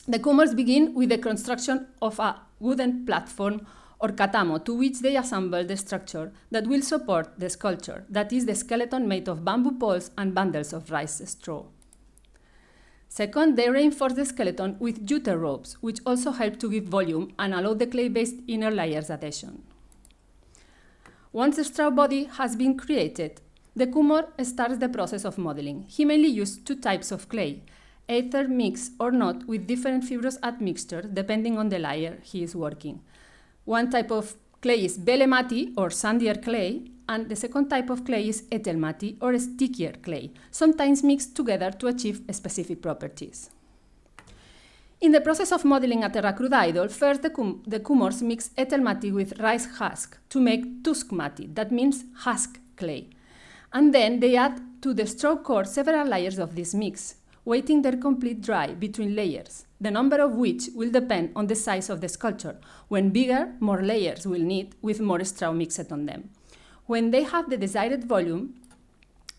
the Kumars begin with the construction of a wooden platform or katamo, to which they assemble the structure that will support the sculpture, that is the skeleton made of bamboo poles and bundles of rice straw. Second, they reinforce the skeleton with jute ropes, which also help to give volume and allow the clay-based inner layers adhesion. Once the straw body has been created, the Kumar starts the process of modeling. He mainly used 2 types of clay, either mixed or not, with different fibrous admixture depending on the layer he is working. One type of clay is belemati or sandier clay, and the second type of clay is etelmati or stickier clay, sometimes mixed together to achieve specific properties. In the process of modeling a terracruda idol, first the Kumars mix etelmati with rice husk to make tuskmati, that means husk clay. And then they add to the straw core several layers of this mix, waiting their complete dry between layers, the number of which will depend on the size of the sculpture. When bigger, more layers will need with more straw mixed on them. When they have the desired volume,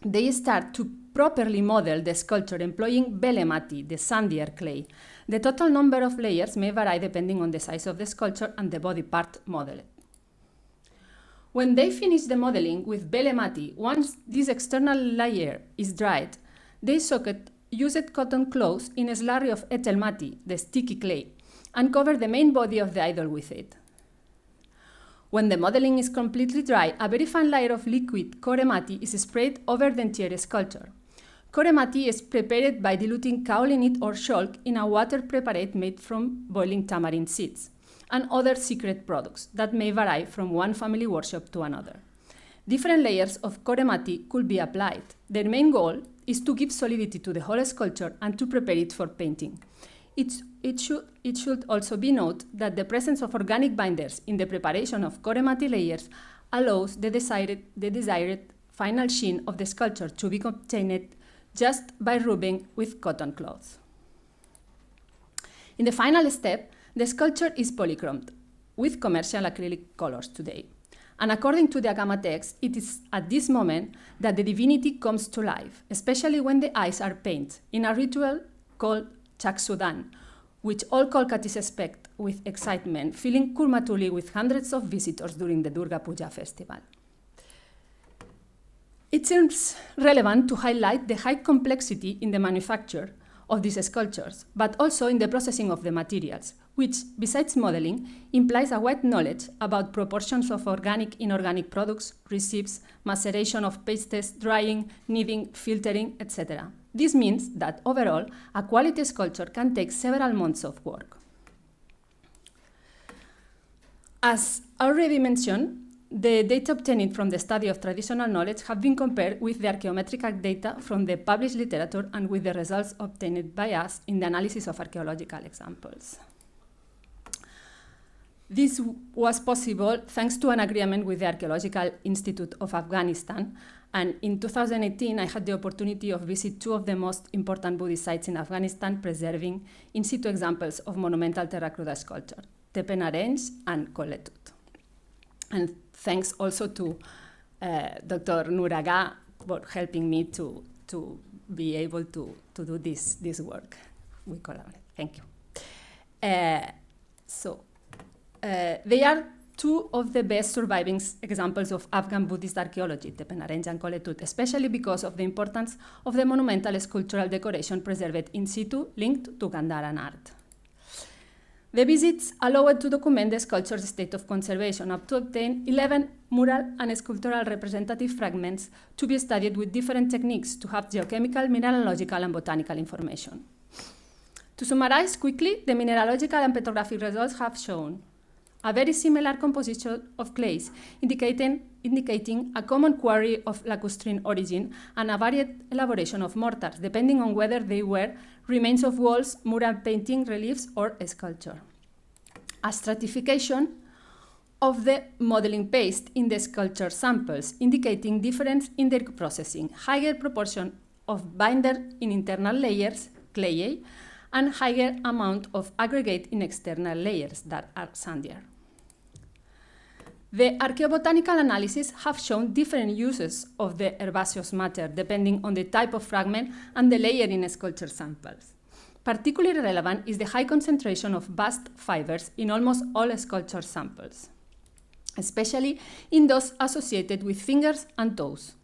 they start to properly model the sculpture employing belemati, the sandier clay. The total number of layers may vary depending on the size of the sculpture and the body part modeled. When they finish the modeling with belemati, once this external layer is dried, they soak used cotton cloths in a slurry of etelmati, the sticky clay, and cover the main body of the idol with it. When the modeling is completely dry, a very fine layer of liquid koremati is sprayed over the entire sculpture. Koremati is prepared by diluting kaolinite or chalk in a water preparate made from boiling tamarind seeds and other secret products that may vary from one family workshop to another. Different layers of koremati could be applied. Their main goal is to give solidity to the whole sculpture and to prepare it for painting. It should also be noted that the presence of organic binders in the preparation of koremati layers allows the desired final sheen of the sculpture to be obtained just by rubbing with cotton cloths. In the final step, the sculpture is polychromed with commercial acrylic colors today. And according to the Agama text, it is at this moment that the divinity comes to life, especially when the eyes are painted in a ritual called Chaksudan, which all Kolkatis expect with excitement, filling Kurmatuli with hundreds of visitors during the Durga Puja festival. It seems relevant to highlight the high complexity in the manufacture of these sculptures, but also in the processing of the materials, which, besides modeling, implies a wide knowledge about proportions of organic, inorganic products, recipes, maceration of pastes, drying, kneading, filtering, etc. This means that overall, a quality sculpture can take several months of work. As already mentioned, the data obtained from the study of traditional knowledge have been compared with the archaeometrical data from the published literature and with the results obtained by us in the analysis of archaeological examples. This was possible thanks to an agreement with the Archaeological Institute of Afghanistan, and in 2018 I had the opportunity of visiting 2 of the most important Buddhist sites in Afghanistan, preserving in situ examples of monumental terracruda sculpture, Tepen Range and Koletut. And thanks also to Dr. Nuraga for helping me to be able to do this work. We collaborate. Thank you. They are two of the best surviving examples of Afghan Buddhist archaeology, the Penarenja and Koletut, especially because of the importance of the monumental sculptural decoration preserved in situ linked to Gandhāran art. The visits allowed to document the sculpture's state of conservation up to obtain 11 mural and sculptural representative fragments to be studied with different techniques to have geochemical, mineralogical, and botanical information. To summarize quickly, the mineralogical and petrographic results have shown a very similar composition of clays, indicating a common quarry of lacustrine origin and a varied elaboration of mortars, depending on whether they were remains of walls, mural painting, reliefs, or sculpture. A stratification of the modeling paste in the sculpture samples, indicating difference in their processing, higher proportion of binder in internal layers, clay, and higher amount of aggregate in external layers that are sandier. The archaeobotanical analysis have shown different uses of the herbaceous matter depending on the type of fragment and the layer in sculpture samples. Particularly relevant is the high concentration of bast fibers in almost all sculpture samples, especially in those associated with fingers and toes.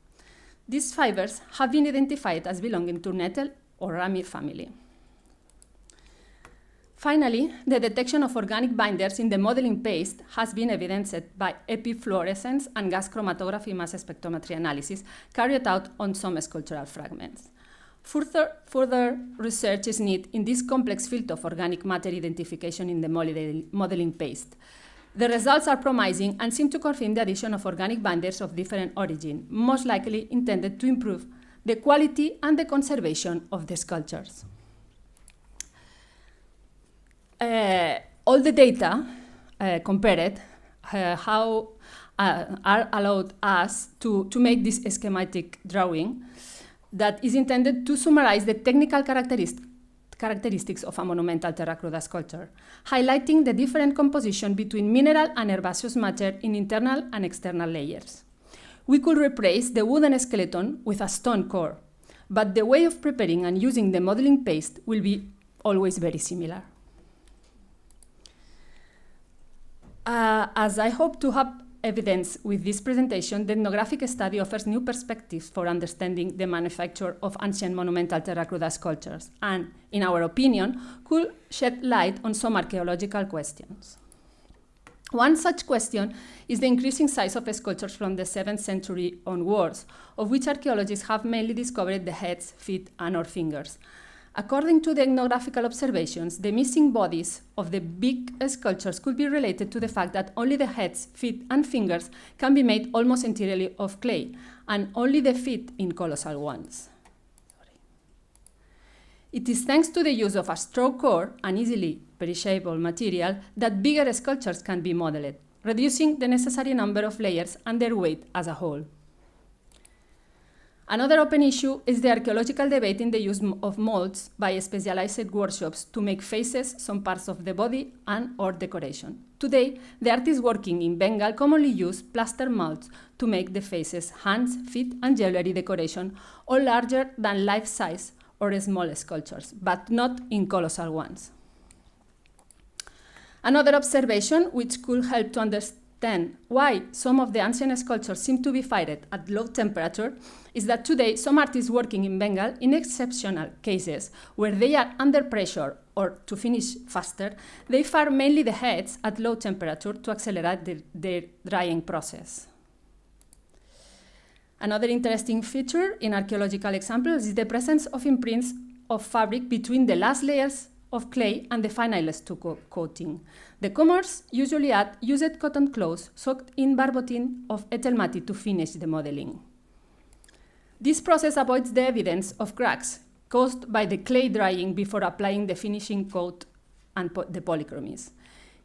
These fibers have been identified as belonging to nettle or rami family. Finally, the detection of organic binders in the modeling paste has been evidenced by epifluorescence and gas chromatography mass spectrometry analysis carried out on some sculptural fragments. Further research is needed in this complex field of organic matter identification in the modeling paste. The results are promising and seem to confirm the addition of organic binders of different origin, most likely intended to improve the quality and the conservation of the sculptures. All the data compared are allowed us to make this schematic drawing that is intended to summarize the technical characteristics of a monumental terracruda sculpture, highlighting the different composition between mineral and herbaceous matter in internal and external layers. We could replace the wooden skeleton with a stone core, but the way of preparing and using the modeling paste will be always very similar. As I hope to have evidence with this presentation, the ethnographic study offers new perspectives for understanding the manufacture of ancient monumental terracruda sculptures and, in our opinion, could shed light on some archaeological questions. One such question is the increasing size of sculptures from the 7th century onwards, of which archaeologists have mainly discovered the heads, feet, and/or fingers. According to the ethnographical observations, the missing bodies of the big sculptures could be related to the fact that only the heads, feet, and fingers can be made almost entirely of clay, and only the feet in colossal ones. It is thanks to the use of a straw core, an easily perishable material, that bigger sculptures can be modeled, reducing the necessary number of layers and their weight as a whole. Another open issue is the archaeological debate in the use of molds by specialized workshops to make faces, some parts of the body, and/or decoration. Today, the artists working in Bengal commonly use plaster molds to make the faces, hands, feet, and jewelry decoration, all larger than life-size or small sculptures, but not in colossal ones. Another observation which could help to understand why some of the ancient sculptures seem to be fired at low temperature is that today some artists working in Bengal, in exceptional cases where they are under pressure or to finish faster, they fire mainly the heads at low temperature to accelerate their drying process. Another interesting feature in archaeological examples is the presence of imprints of fabric between the last layers of clay and the final stucco coating. The comers usually add used cotton cloths soaked in barbotin of ethyl mati to finish the modeling. This process avoids the evidence of cracks caused by the clay drying before applying the finishing coat and the polychromies.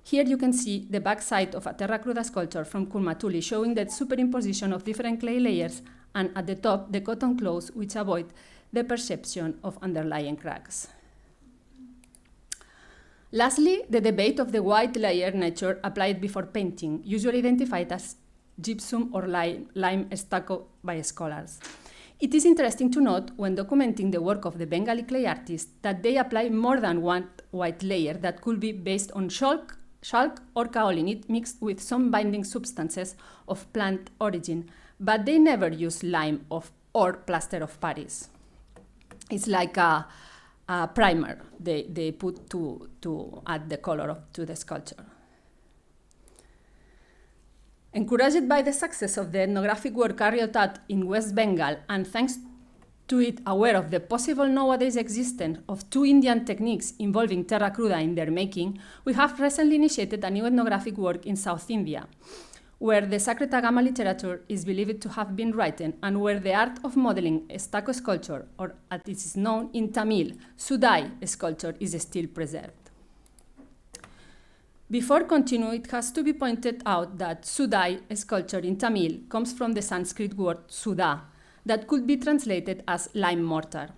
Here you can see the backside of a terracruda sculpture from Kurmatuli showing the superimposition of different clay layers and at the top the cotton cloths which avoid the perception of underlying cracks. Lastly, the debate of the white layer nature applied before painting, usually identified as gypsum or lime stucco by scholars. It is interesting to note, when documenting the work of the Bengali clay artists, that they apply more than one white layer that could be based on chalk or kaolin mixed with some binding substances of plant origin, but they never use lime or plaster of Paris. It's like a primer they put to add the color to the sculpture. Encouraged by the success of the ethnographic work carried out in West Bengal, and thanks to it aware of the possible nowadays existence of two Indian techniques involving terracruda in their making, we have recently initiated a new ethnographic work in South India, where the sacred Agama literature is believed to have been written, and where the art of modeling stucco sculpture, or as it is known in Tamil, Sudai sculpture, is still preserved. Before continuing, it has to be pointed out that Sudai sculpture in Tamil comes from the Sanskrit word Sudha, that could be translated as lime mortar.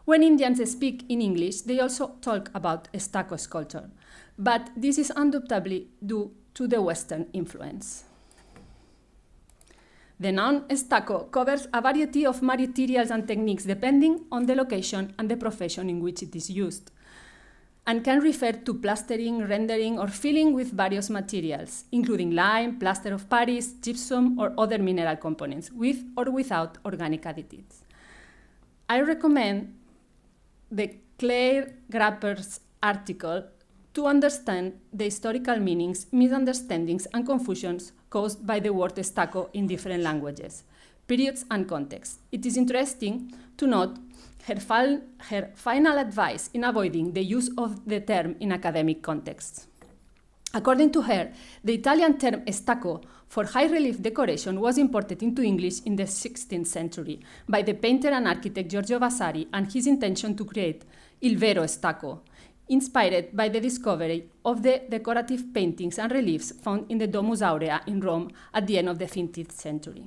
When Indians speak in English, they also talk about stucco sculpture, but this is undoubtedly due to the Western influence. The noun stucco covers a variety of materials and techniques depending on the location and the profession in which it is used, and can refer to plastering, rendering, or filling with various materials, including lime, plaster of Paris, gypsum, or other mineral components, with or without organic additives. I recommend the Claire Grapper's article to understand the historical meanings, misunderstandings, and confusions caused by the word stucco in different languages, periods, and contexts. It is interesting to note her final advice in avoiding the use of the term in academic contexts. According to her, the Italian term stucco for high-relief decoration was imported into English in the 16th century by the painter and architect Giorgio Vasari, and his intention to create il vero stucco, inspired by the discovery of the decorative paintings and reliefs found in the Domus Aurea in Rome at the end of the 15th century.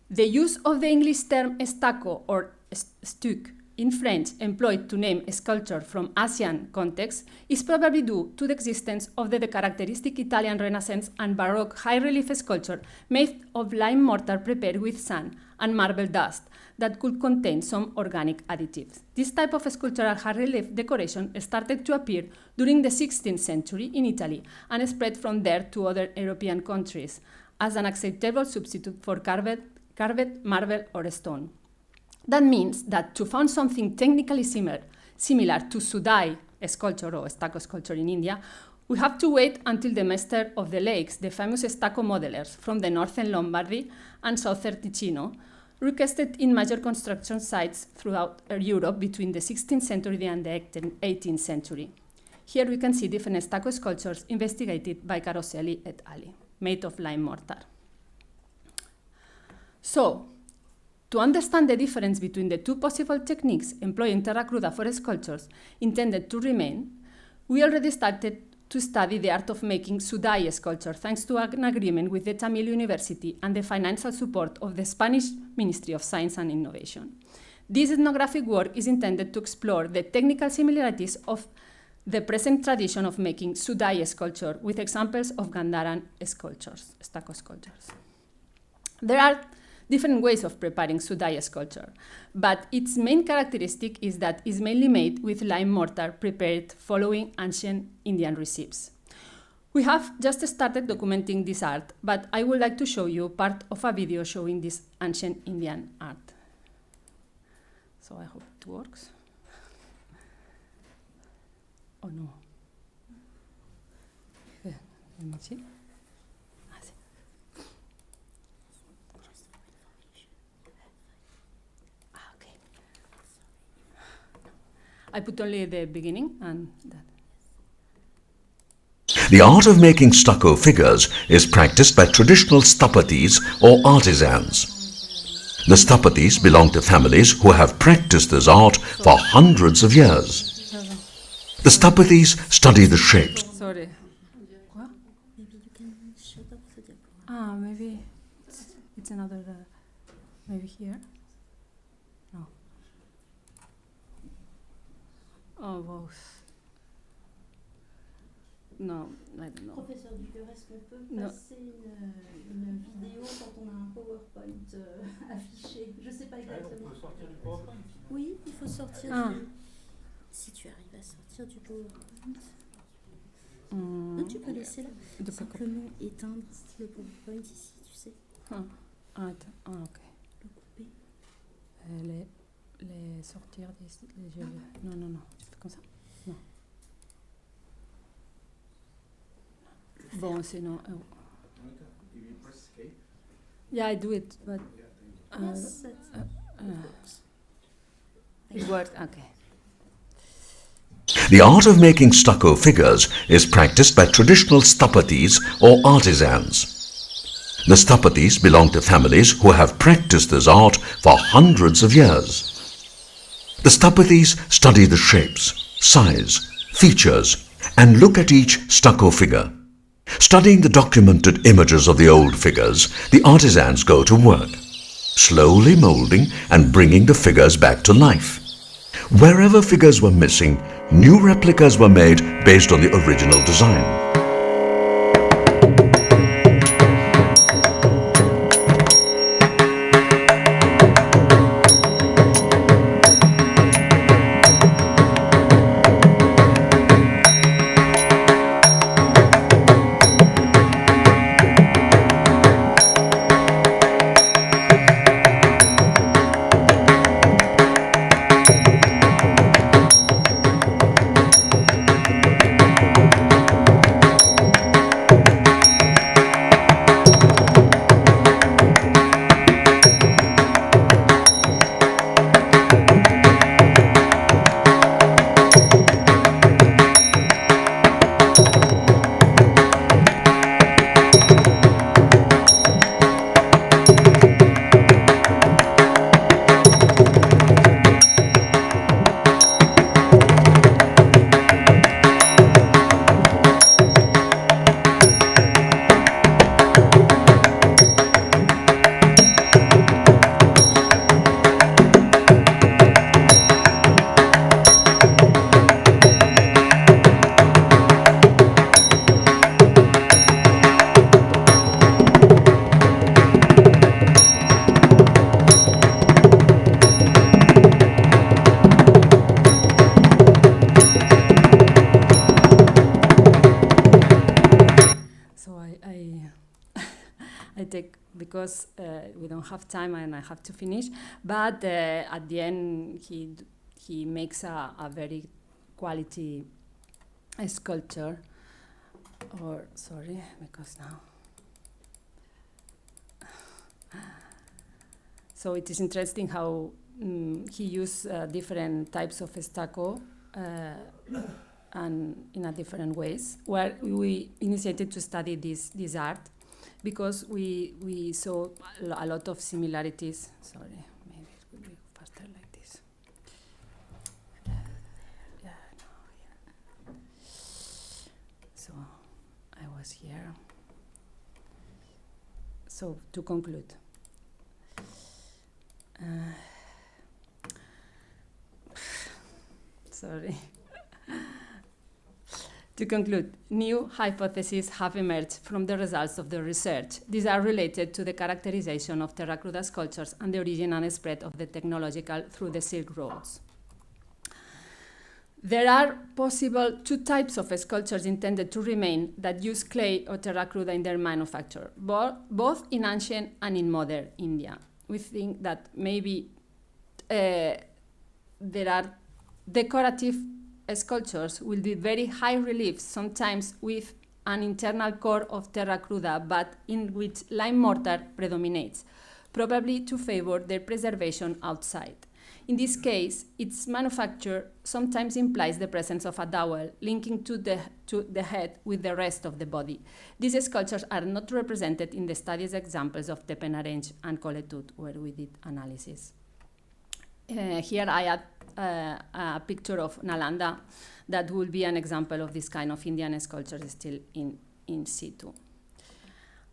The use of the English term stucco or stuc in French employed to name a sculpture from Asian context is probably due to the existence of the characteristic Italian Renaissance and Baroque high-relief sculpture made of lime mortar prepared with sand and marble dust that could contain some organic additives. This type of sculptural high-relief decoration started to appear during the 16th century in Italy and spread from there to other European countries as an acceptable substitute for carved marble or stone. That means that to find something technically similar to Sudai sculpture or stucco sculpture in India, we have to wait until the Master of the Lakes, the famous stucco modelers from the northern Lombardy and southern Ticino, requested in major construction sites throughout Europe between the 16th century and the 18th century. Here we can see different stucco sculptures investigated by Caroselli et al., made of lime mortar. So, to understand the difference between the two possible techniques employing terracruda for sculptures intended to remain, we already started to study the art of making Sudai sculpture thanks to an agreement with the Tamil University and the financial support of the Spanish Ministry of Science and Innovation. This ethnographic work is intended to explore the technical similarities of the present tradition of making Sudai sculpture with examples of Gandhāran sculptures, stucco sculptures. There are different ways of preparing Sudai sculpture, but its main characteristic is that it is mainly made with lime mortar prepared following ancient Indian recipes. We have just started documenting this art, but I would like to show you part of a video showing this ancient Indian art. So I hope it works. Oh no. Yeah, let me see. I put only the beginning and that. The art of making stucco figures is practiced by traditional sthapatis or artisans. The sthapatis belong to families who have practiced this art for hundreds of years. The sthapatis study the shapes. Sorry. What? Maybe you can shut up the diagram. Maybe it's another, maybe here. No. Oh, wow. No, I don't know. Professeur Ducœur, est-ce qu'on peut Non. passer une vidéo quand on a un PowerPoint affiché? Je ne sais pas exactement. On peut sortir du PowerPoint. Oui, il faut sortir si tu arrives à sortir du PowerPoint. Non, tu peux laisser là. Simplement éteindre le PowerPoint ici, tu sais. Ok. Le couper. Les sortir des non. Tu fais comme ça? Non. Bon, sinon. If you press escape. Yeah, I do it, but Yes, it worked. Okay. The art of making stucco figures is practiced by traditional stuppatis or artisans. The stuppatis belong to families who have practiced this art for hundreds of years. The stuppatis study the shapes, size, features, and look at each stucco figure. Studying the documented images of the old figures, the artisans go to work, slowly molding and bringing the figures back to life. Wherever figures were missing, new replicas were made based on the original design. Because we don't have time and I have to finish, but at the end he makes a very quality sculpture. Or sorry, because now. So it is interesting how he used different types of stucco and in a different ways. Where we initiated to study this art. Because we saw a lot of similarities. Sorry, maybe it will be faster like this. So I was here. So to conclude. Sorry. To conclude, new hypotheses have emerged from the results of the research. These are related to the characterization of terracruda sculptures and the origin and spread of the technological through the Silk Roads. There are possible two types of sculptures intended to remain that use clay or terracruda in their manufacture, both in ancient and in modern India. We think that maybe there are decorative sculptures will be very high reliefs, sometimes with an internal core of terracruda, but in which lime mortar predominates, probably to favor their preservation outside. In this case, its manufacture sometimes implies the presence of a dowel linking to the head with the rest of the body. These sculptures are not represented in the studies examples of Tepenarench and Coletud, where we did analysis. Here I add a picture of Nalanda that will be an example of this kind of Indian sculpture still in situ.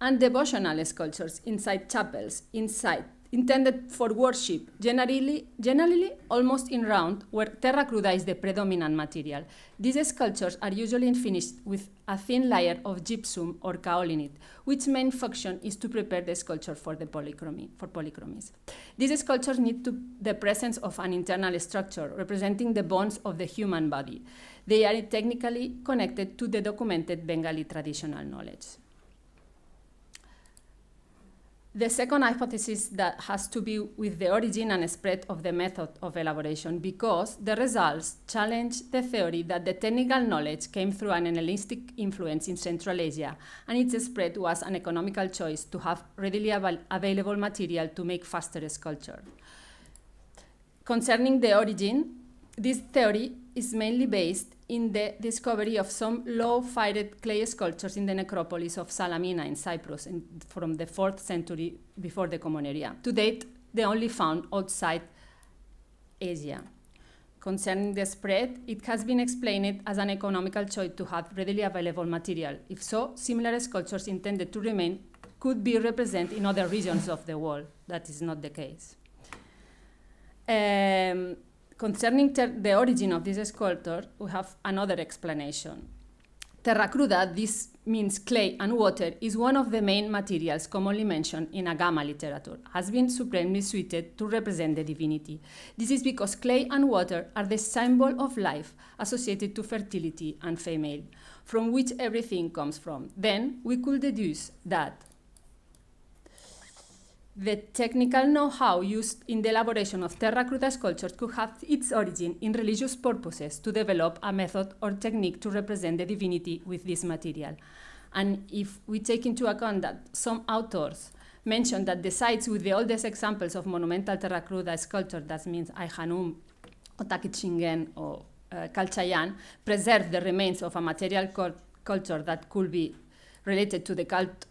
And devotional sculptures inside chapels, inside intended for worship, generally almost in round, where terracruda is the predominant material. These sculptures are usually finished with a thin layer of gypsum or kaolinite, which main function is to prepare the sculpture for polychromies. These sculptures need the presence of an internal structure representing the bones of the human body. They are technically connected to the documented Bengali traditional knowledge. The second hypothesis that has to be with the origin and spread of the method of elaboration, because the results challenge the theory that the technical knowledge came through an Hellenistic influence in Central Asia, and its spread was an economical choice to have readily available material to make faster sculpture. Concerning the origin, this theory is mainly based in the discovery of some low-fired clay sculptures in the necropolis of Salamina in Cyprus from the 4th century before the Common Era. To date, they only found outside Asia. Concerning the spread, it has been explained as an economical choice to have readily available material. If so, similar sculptures intended to remain could be represented in other regions of the world. That is not the case. Concerning the origin of this sculpture, we have another explanation. Terracruda, this means clay and water, is one of the main materials commonly mentioned in Agama literature, has been supremely suited to represent the divinity. This is because clay and water are the symbol of life associated to fertility and female, from which everything comes from. Then we could deduce that the technical know-how used in the elaboration of terracruda sculptures could have its origin in religious purposes to develop a method or technique to represent the divinity with this material. And if we take into account that some authors mention that the sites with the oldest examples of monumental terracruda sculpture, that means Ayhanum, Otakitshingen, or Kalchayan, preserve the remains of a material culture that could be related to the cult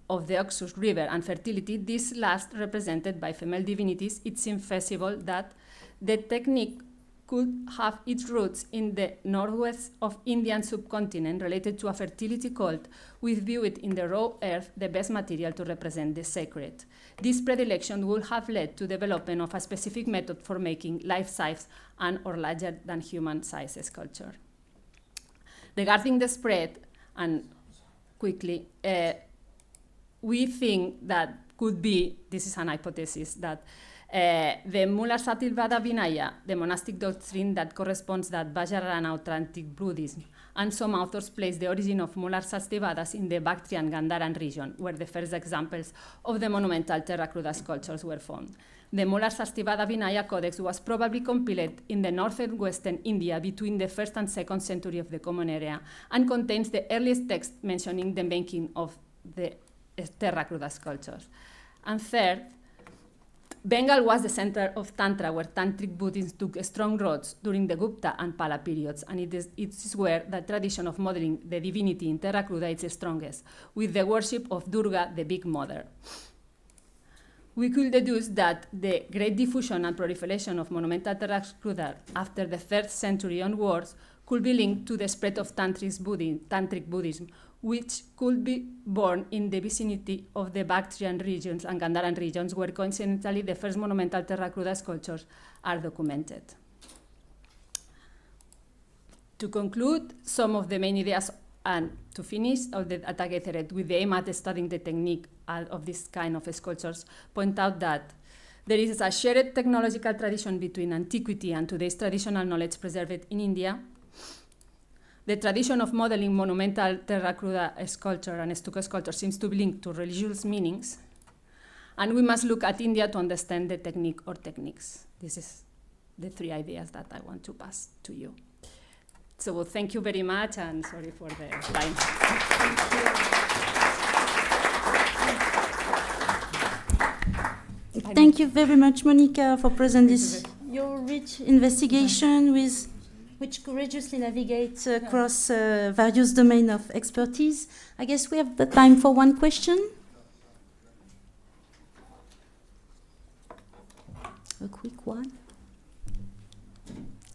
of the Oxus River and fertility, this last represented by female divinities, it seems feasible that the technique could have its roots in the northwest of Indian subcontinent related to a fertility cult, which viewed in the raw earth the best material to represent the sacred. This predilection would have led to development of a specific method for making life-size and or larger than human-size sculpture. Regarding the spread, and quickly, we think that could be, this is an hypothesis, that the Mullah Satilvada Vinaya, the monastic doctrine that corresponds that Vajrayana authentic Buddhism, and some authors place the origin of Mullah Satilvadas in the Bactrian Gandhāran region, where the first examples of the monumental terracruda sculptures were found. The Mullah Satilvada Vinaya Codex was probably compiled in the northern western India between the 1st and 2nd century of the Common Era, and contains the earliest text mentioning the making of the terracruda sculptures. And third, Bengal was the center of Tantra, where Tantric Buddhism took strong roots during the Gupta and Pala periods, and it is where the tradition of modeling the divinity in terracruda is strongest, with the worship of Durga, the Big Mother. We could deduce that the great diffusion and proliferation of monumental terracruda after the 3rd century onwards could be linked to the spread of Tantric Buddhism, which could be born in the vicinity of the Bactrian regions and Gandhāran regions, where coincidentally the first monumental terracruda sculptures are documented. To conclude, some of the main ideas, and to finish, of the attack thread with the aim at studying the technique of this kind of sculptures, point out that there is a shared technological tradition between antiquity and today's traditional knowledge preserved in India. The tradition of modeling monumental terracruda sculpture and stucco sculpture seems to be linked to religious meanings, and we must look at India to understand the technique or techniques. This is the 3 ideas that I want to pass to you. So thank you very much, and sorry for the time. Thank you very much, Monica, for presenting your rich investigation which courageously navigates across various domains of expertise. I guess we have the time for one question. A quick one.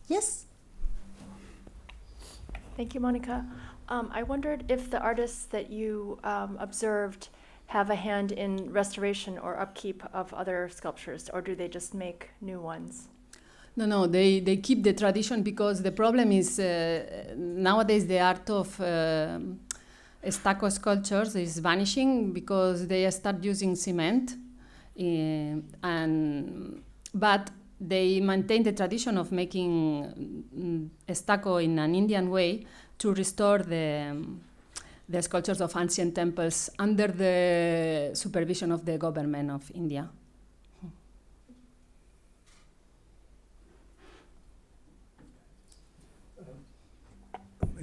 Yes? Thank you, Monica. I wondered if the artists that you observed have a hand in restoration or upkeep of other sculptures, or do they just make new ones? No, they keep the tradition, because the problem is nowadays the art of stucco sculptures is vanishing because they start using cement, but they maintain the tradition of making stucco in an Indian way to restore the sculptures of ancient temples under the supervision of the government of India.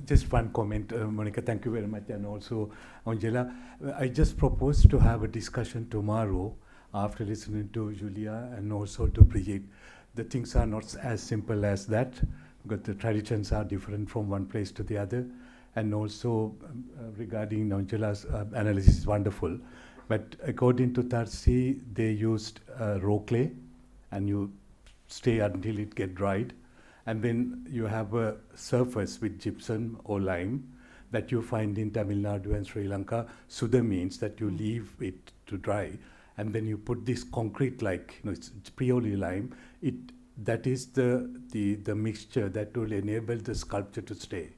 Just one comment, Monica, thank you very much, and also Angela. I just propose to have a discussion tomorrow after listening to Julia and also to Brigitte. The things are not as simple as that, because the traditions are different from one place to the other. And also regarding Angela's analysis is wonderful. But according to Tarsi, they used raw clay, and you stay until it gets dried. And then you have a surface with gypsum or lime that you find in Tamil Nadu and Sri Lanka. Sudha means that you leave it to dry, and then you put this concrete, like, it's purely lime. That is the mixture that will enable the sculpture to stay.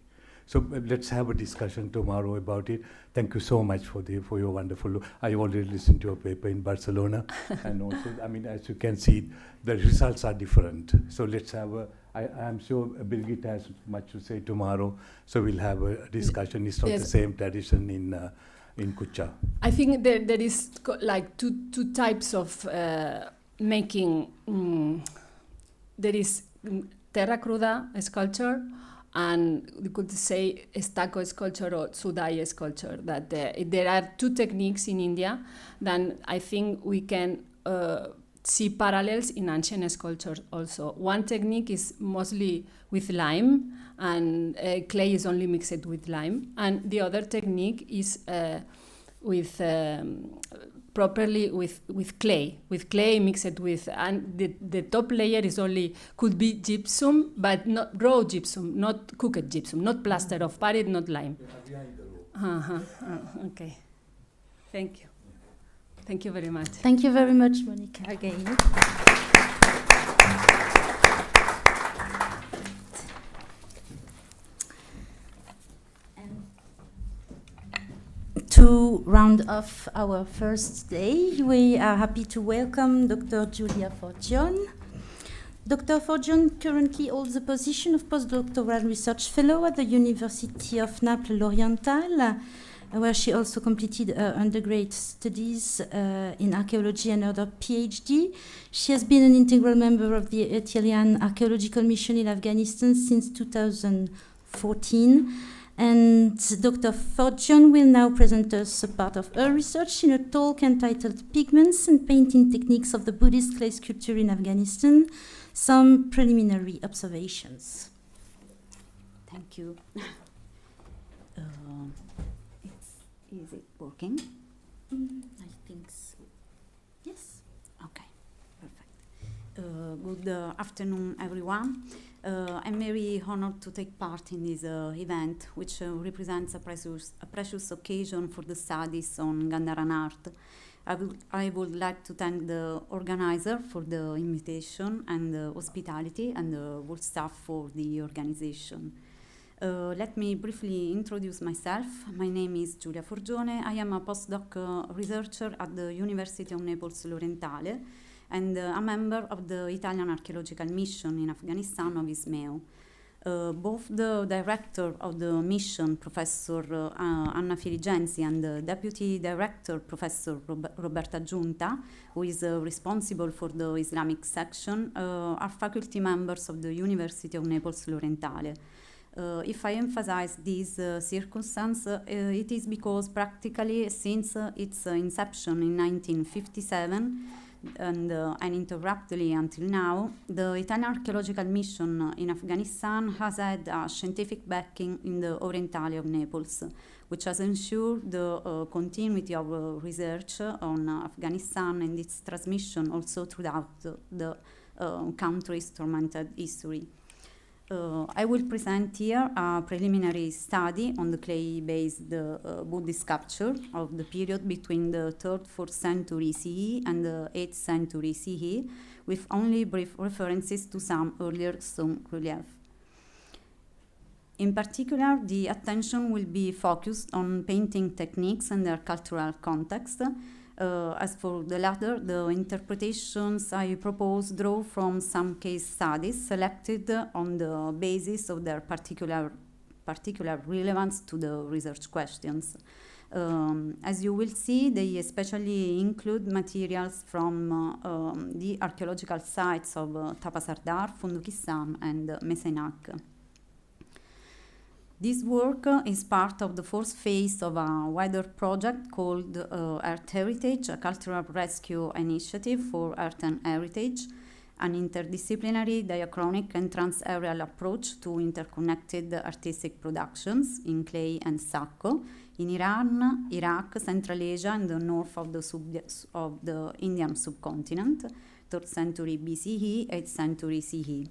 So let's have a discussion tomorrow about it. Thank you so much for your wonderful. I already listened to your paper in Barcelona, and also, I mean, as you can see, the results are different. So let's have I'm sure Birgit has much to say tomorrow, so we'll have a discussion. It's not the same tradition in Kucha. I think there is like two types of making. There is terracruda sculpture, and we could say stucco sculpture or sudai sculpture. That there are two techniques in India. Then I think we can see parallels in ancient sculpture also. One technique is mostly with lime, and clay is only mixed with lime. And the other technique is with properly with clay mixed with, and the top layer is could be gypsum, but not raw gypsum, not cooked gypsum, not plaster of Paris, not lime. Okay, thank you. Thank you very much. Thank you very much, Monica, again. To round off our first day, we are happy to welcome Dr. Julia Forgione. Dr. Forgione currently holds the position of postdoctoral research fellow at the University of Naples-L'Oriental, where she also completed her undergraduate studies in archaeology and other PhD. She has been an integral member of the Italian archaeological mission in Afghanistan since 2014. And Dr. Forgione will now present us a part of her research in a talk entitled Pigments and Painting Techniques of the Buddhist Clay Sculpture in Afghanistan, Some Preliminary Observations. Thank you. Is it working? I think so. Yes. Okay, perfect. Good afternoon, everyone. I'm very honored to take part in this event, which represents a precious occasion for the studies on Gandhāran art. I would like to thank the organizer for the invitation and the hospitality and the whole staff for the organization. Let me briefly introduce myself. My name is Giulia Forgione. I am a postdoc researcher at the University of Naples-L'Orientale and a member of the Italian archaeological mission in Afghanistan of ISMEO. Both the director of the mission, Professor Anna Filigenzi, and the deputy director, Professor Roberta Giunta, who is responsible for the Islamic section, are faculty members of the University of Naples-L'Orientale. If I emphasize this circumstance, it is because practically since its inception in 1957 and uninterruptedly until now, the Italian archaeological mission in Afghanistan has had a scientific backing in the Orientale of Naples, which has ensured the continuity of research on Afghanistan and its transmission also throughout the country's tormented history. I will present here a preliminary study on the clay-based Buddhist sculpture of the period between the 3rd, 4th century CE and the 8th century CE, with only brief references to some earlier stone relief. In particular, the attention will be focused on painting techniques and their cultural context. As for the latter, the interpretations I propose draw from some case studies selected on the basis of their particular relevance to the research questions. As you will see, they especially include materials from the archaeological sites of Tapasardar, Fundukistan, and Mesainak. This work is part of the 4th phase of a wider project called Earth Heritage, a cultural rescue initiative for Earth and Heritage, an interdisciplinary, diachronic, and trans-aerial approach to interconnected artistic productions in clay and stucco in Iran, Iraq, Central Asia, and the north of the Indian subcontinent, 3rd century BCE, 8th century CE.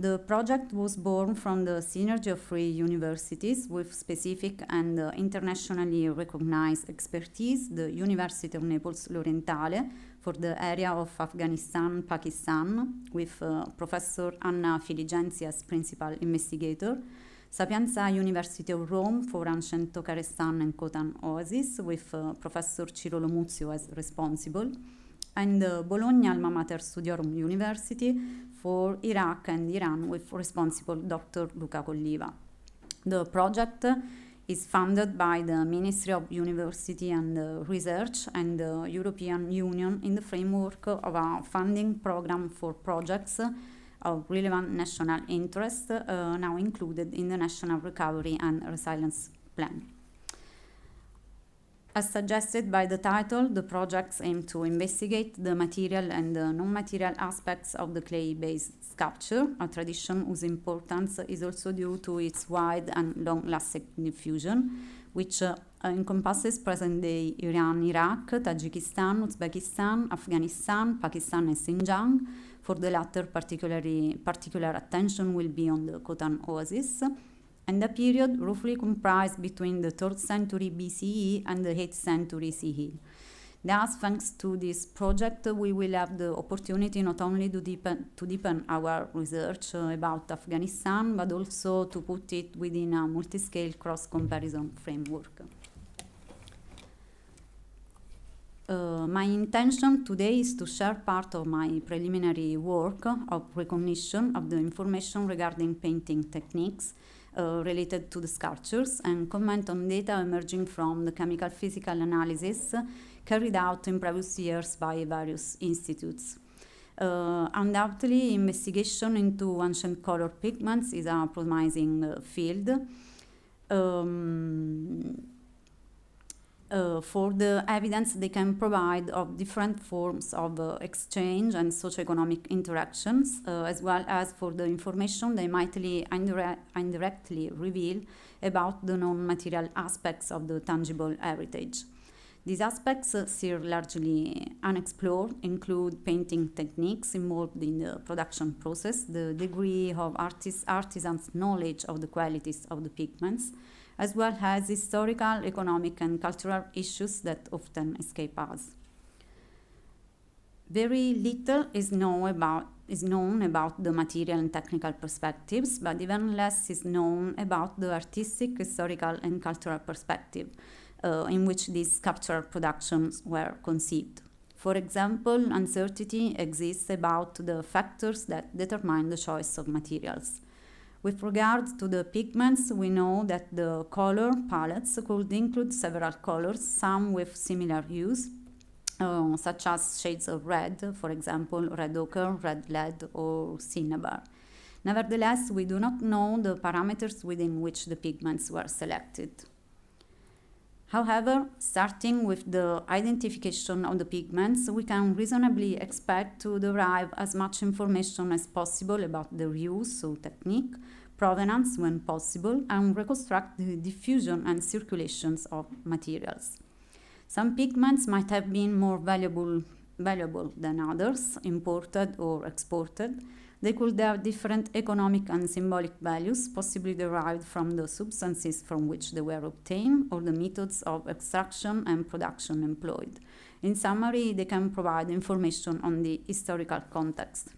The project was born from the synergy of 3 universities with specific and internationally recognized expertise: the University of Naples Lorientale for the area of Afghanistan, Pakistan, with Professor Anna Filigenzi as principal investigator; Sapienza University of Rome for ancient Tokarestan and Khotan Oasis, with Professor Ciro Lomuzio as responsible; and the Bologna Alma Mater Studiorum University for Iraq and Iran, with responsible Dr. Luca Colliva. The project is funded by the Ministry of University and Research and the European Union in the framework of a funding program for projects of relevant national interest, now included in the National Recovery and Resilience Plan. As suggested by the title, the projects aim to investigate the material and the non-material aspects of the clay-based sculpture, a tradition whose importance is also due to its wide and long-lasting diffusion, which encompasses present-day Iran, Iraq, Tajikistan, Uzbekistan, Afghanistan, Pakistan, and Xinjiang. For the latter, particular attention will be on the Khotan Oasis, and the period roughly comprised between the 3rd century BCE and the 8th century CE. Thus, thanks to this project, we will have the opportunity not only to deepen our research about Afghanistan, but also to put it within a multi-scale cross-comparison framework. My intention today is to share part of my preliminary work of recognition of the information regarding painting techniques related to the sculptures and comment on data emerging from the chemical physical analysis carried out in previous years by various institutes. Undoubtedly, investigation into ancient color pigments is a promising field. For the evidence they can provide of different forms of exchange and socioeconomic interactions, as well as for the information they might indirectly reveal about the non-material aspects of the tangible heritage. These aspects, still largely unexplored, include painting techniques involved in the production process, the degree of artisans' knowledge of the qualities of the pigments, as well as historical, economic, and cultural issues that often escape us. Very little is known about the material and technical perspectives, but even less is known about the artistic, historical, and cultural perspective in which these sculptural productions were conceived. For example, uncertainty exists about the factors that determine the choice of materials. With regard to the pigments, we know that the color palettes could include several colors, some with similar hues, such as shades of red, for example, red ochre, red lead, or cinnabar. Nevertheless, we do not know the parameters within which the pigments were selected. However, starting with the identification of the pigments, we can reasonably expect to derive as much information as possible about their use, so technique, provenance when possible, and reconstruct the diffusion and circulations of materials. Some pigments might have been more valuable than others, imported or exported. They could have different economic and symbolic values, possibly derived from the substances from which they were obtained or the methods of extraction and production employed. In summary, they can provide information on the historical context.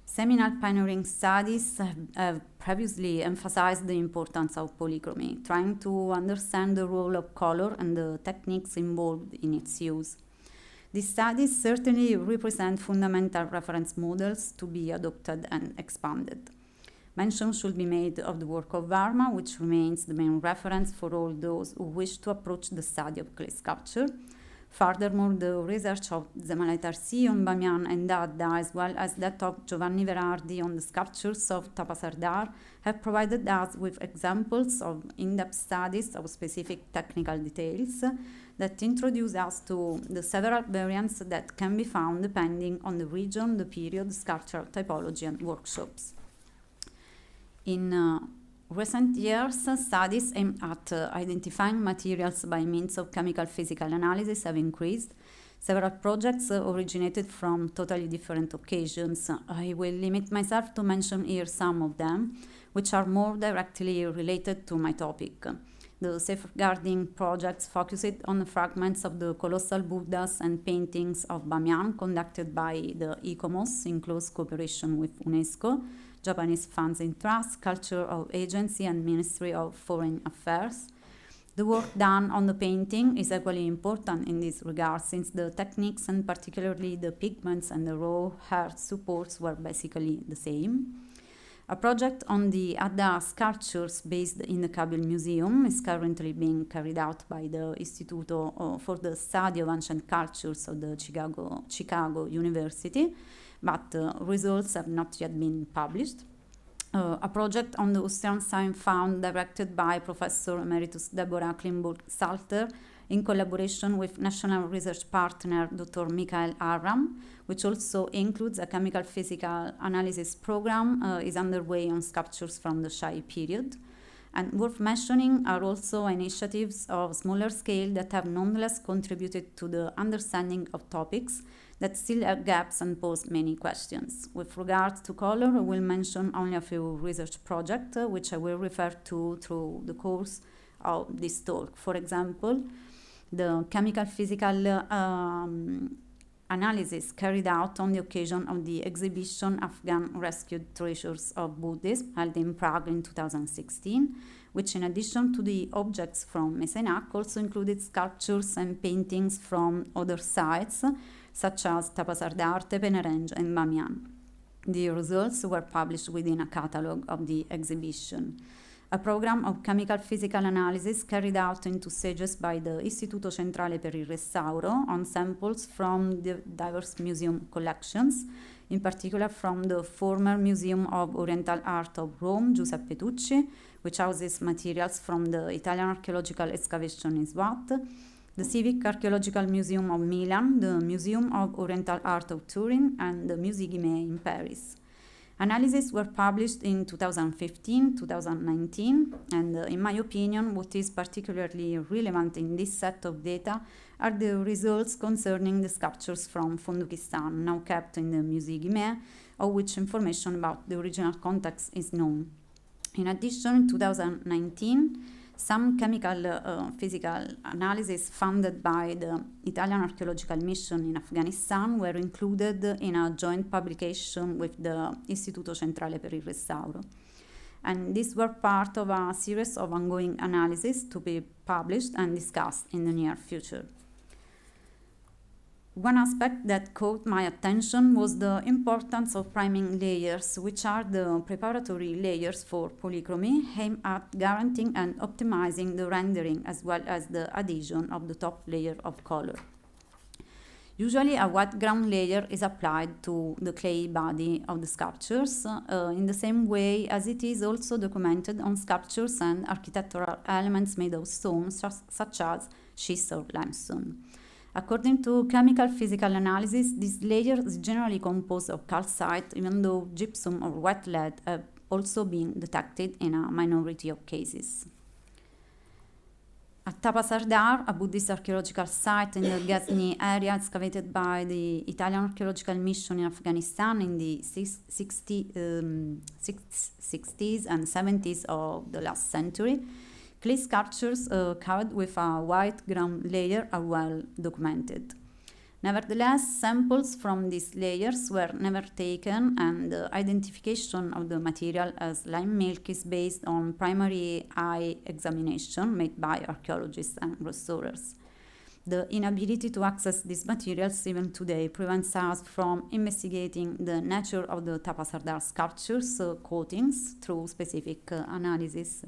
Seminal pioneering studies have previously emphasized the importance of polychromy, trying to understand the role of color and the techniques involved in its use. These studies certainly represent fundamental reference models to be adopted and expanded. Mention should be made of the work of Varma, which remains the main reference for all those who wish to approach the study of clay sculpture. Furthermore, the research of Zemalai Tarsi on Bamiyan and Dadda, as well as that of Giovanni Verardi on the sculptures of Tapasardar, have provided us with examples of in-depth studies of specific technical details that introduce us to the several variants that can be found depending on the region, the period, sculptural typology, and workshops. In recent years, studies aimed at identifying materials by means of chemical physical analysis have increased. Several projects originated from totally different occasions. I will limit myself to mention here some of them, which are more directly related to my topic. The safeguarding projects focused on the fragments of the colossal Buddhas and paintings of Bamiyan conducted by the ICOMOS in close cooperation with UNESCO, Japanese Funds in Trust, Culture of Agency, and Ministry of Foreign Affairs. The work done on the painting is equally important in this regard, since the techniques and particularly the pigments and the raw hair supports were basically the same. A project on the Adda sculptures based in the Kabul Museum is currently being carried out by the Istituto for the Study of Ancient Cultures of the Chicago University, but results have not yet been published. A project on the Austrian sign found directed by Professor Emeritus Deborah Klimburg-Salter in collaboration with national research partner Dr. Michael Aram, which also includes a chemical physical analysis program, is underway on sculptures from the Shai period. And worth mentioning are also initiatives of smaller scale that have nonetheless contributed to the understanding of topics that still have gaps and pose many questions. With regard to color, I will mention only a few research projects, which I will refer to through the course of this talk. For example, the chemical physical analysis carried out on the occasion of the exhibition Afghan Rescued Treasures of Buddhism held in Prague in 2016, which in addition to the objects from Mesenak also included sculptures and paintings from other sites such as Tapasardar, Tepenerenj, and Bamiyan. The results were published within a catalogue of the exhibition. A program of chemical physical analysis carried out in 2 stages by the Istituto Centrale per il Restauro on samples from the diverse museum collections, in particular from the former Museum of Oriental Art of Rome, Giuseppe Tucci, which houses materials from the Italian archaeological excavation in Swat, the Civic Archaeological Museum of Milan, the Museum of Oriental Art of Turin, and the Musée Guimet in Paris. Analyses were published in 2015, 2019, and in my opinion, what is particularly relevant in this set of data are the results concerning the sculptures from Fondukistan, now kept in the Musée Guimet, of which information about the original context is known. In addition, in 2019, some chemical physical analyses funded by the Italian Archaeological Mission in Afghanistan were included in a joint publication with the Istituto Centrale per il Restauro. And these were part of a series of ongoing analyses to be published and discussed in the near future. One aspect that caught my attention was the importance of priming layers, which are the preparatory layers for polychromy, aimed at guaranteeing and optimizing the rendering as well as the adhesion of the top layer of color. Usually a white ground layer is applied to the clay body of the sculptures in the same way as it is also documented on sculptures and architectural elements made of stone such as schist or limestone. According to chemical physical analysis, this layer is generally composed of calcite, even though gypsum or wet lead have also been detected in a minority of cases. A Tapa Sardar, a Buddhist archaeological site in the Ghazni area excavated by the Italian Archaeological Mission in Afghanistan in the 60s and 70s of the last century. Clay sculptures covered with a white ground layer are well documented. Nevertheless, samples from these layers were never taken, and the identification of the material as lime milk is based on primary eye examination made by archaeologists and restorers. The inability to access these materials even today prevents us from investigating the nature of the Tapa Sardar sculptures coatings through specific analysis.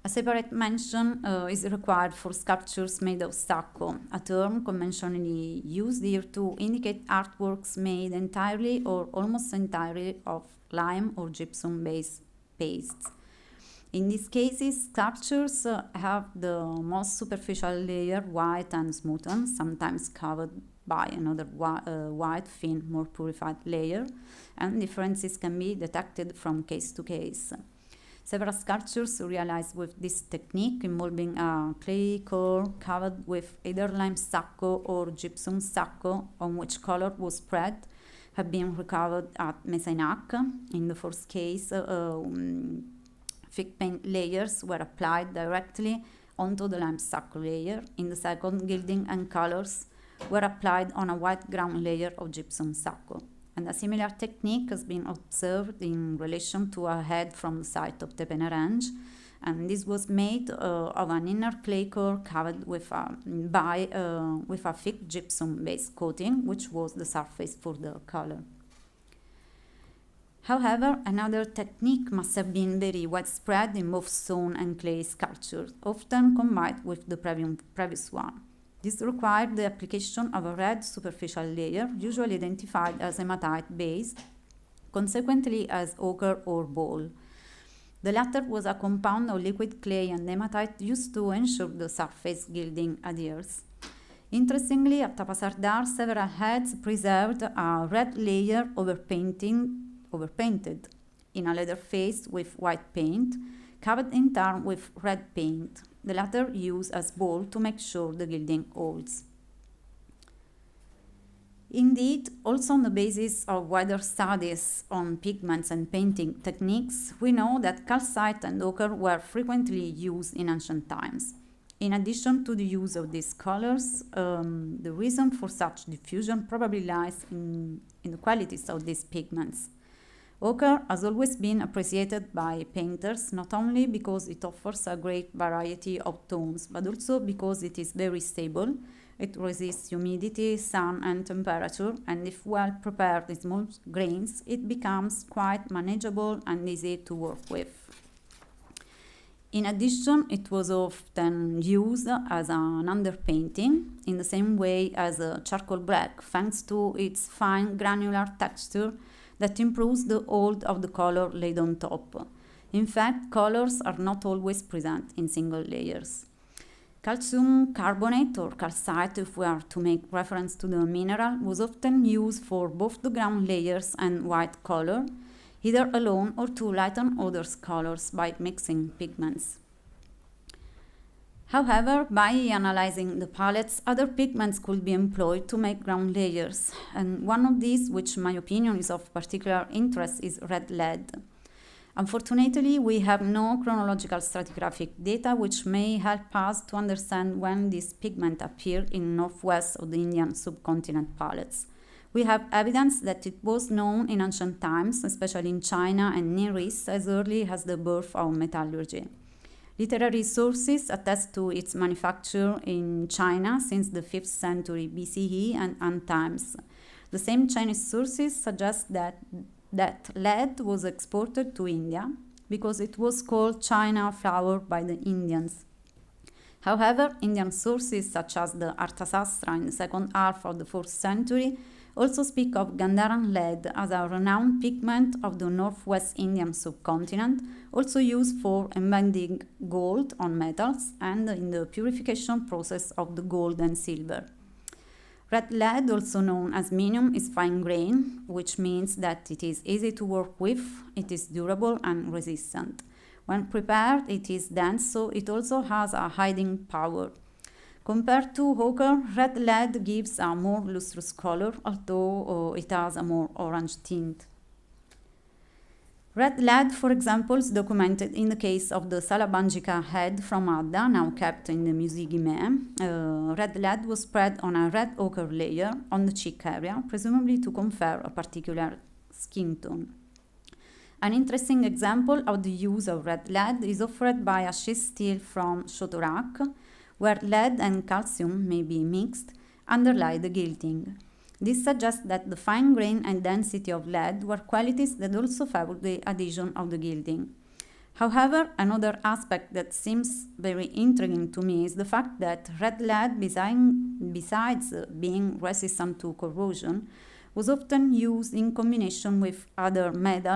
A separate mention is required for sculptures made of stucco, a term conventionally used here to indicate artworks made entirely or almost entirely of lime or gypsum-based pastes. In these cases, sculptures have the most superficial layer white and smoothened, sometimes covered by another white, thin, more purified layer, and differences can be detected from case to case. Several sculptures realized with this technique involving a clay core covered with either lime stucco or gypsum stucco on which color was spread have been recovered at Messinac. In the first case, thick paint layers were applied directly onto the lime stucco layer. In the second, gilding and colors were applied on a white ground layer of gypsum stucco. And a similar technique has been observed in relation to a head from the site of Tepene Range, and this was made of an inner clay core covered with a thick gypsum-based coating, which was the surface for the color. However, another technique must have been very widespread in both stone and clay sculptures, often combined with the previous one. This required the application of a red superficial layer, usually identified as hematite based, consequently as ochre or bole. The latter was a compound of liquid clay and hematite used to ensure the surface gilding adheres. Interestingly, at Tapa Sardar, several heads preserved a red layer overpainted in a leather face with white paint, covered in turn with red paint, the latter used as bole to make sure the gilding holds. Indeed, also on the basis of wider studies on pigments and painting techniques, we know that calcite and ochre were frequently used in ancient times. In addition to the use of these colors, the reason for such diffusion probably lies in the qualities of these pigments. Ochre has always been appreciated by painters not only because it offers a great variety of tones, but also because it is very stable. It resists humidity, sun, and temperature, and if well prepared in small grains, it becomes quite manageable and easy to work with. In addition, it was often used as an underpainting in the same way as charcoal black, thanks to its fine granular texture that improves the hold of the color laid on top. In fact, colors are not always present in single layers. Calcium carbonate, or calcite if we are to make reference to the mineral, was often used for both the ground layers and white color, either alone or to lighten other colors by mixing pigments. However, by analyzing the palettes, other pigments could be employed to make ground layers, and one of these, which in my opinion is of particular interest, is red lead. Unfortunately, we have no chronological stratigraphic data which may help us to understand when this pigment appeared in northwest of the Indian subcontinent palettes. We have evidence that it was known in ancient times, especially in China and Near East, as early as the birth of metallurgy. Literary sources attest to its manufacture in China since the 5th century BCE and times. The same Chinese sources suggest that lead was exported to India because it was called China flour by the Indians. However, Indian sources such as the Arthasastra in the second half of the 4th century also speak of Gandhāran lead as a renowned pigment of the northwest Indian subcontinent, also used for embedding gold on metals and in the purification process of the gold and silver. Red lead, also known as minium, is fine grain, which means that it is easy to work with, it is durable and resistant. When prepared, it is dense, so it also has a hiding power. Compared to ochre, red lead gives a more lustrous color, although it has a more orange tint. Red lead, for example, is documented in the case of the Salabanjica head from Adda, now kept in the Musée Guimet. Red lead was spread on a red ochre layer on the cheek area, presumably to confer a particular skin tone. An interesting example of the use of red lead is offered by a schist steel from Chotorak, where lead and calcium may be mixed, underlie the gilding. This suggests that the fine grain and density of lead were qualities that also favored the adhesion of the gilding. However, another aspect that seems very intriguing to me is the fact that red lead, besides being resistant to corrosion, was often used in combination with other metals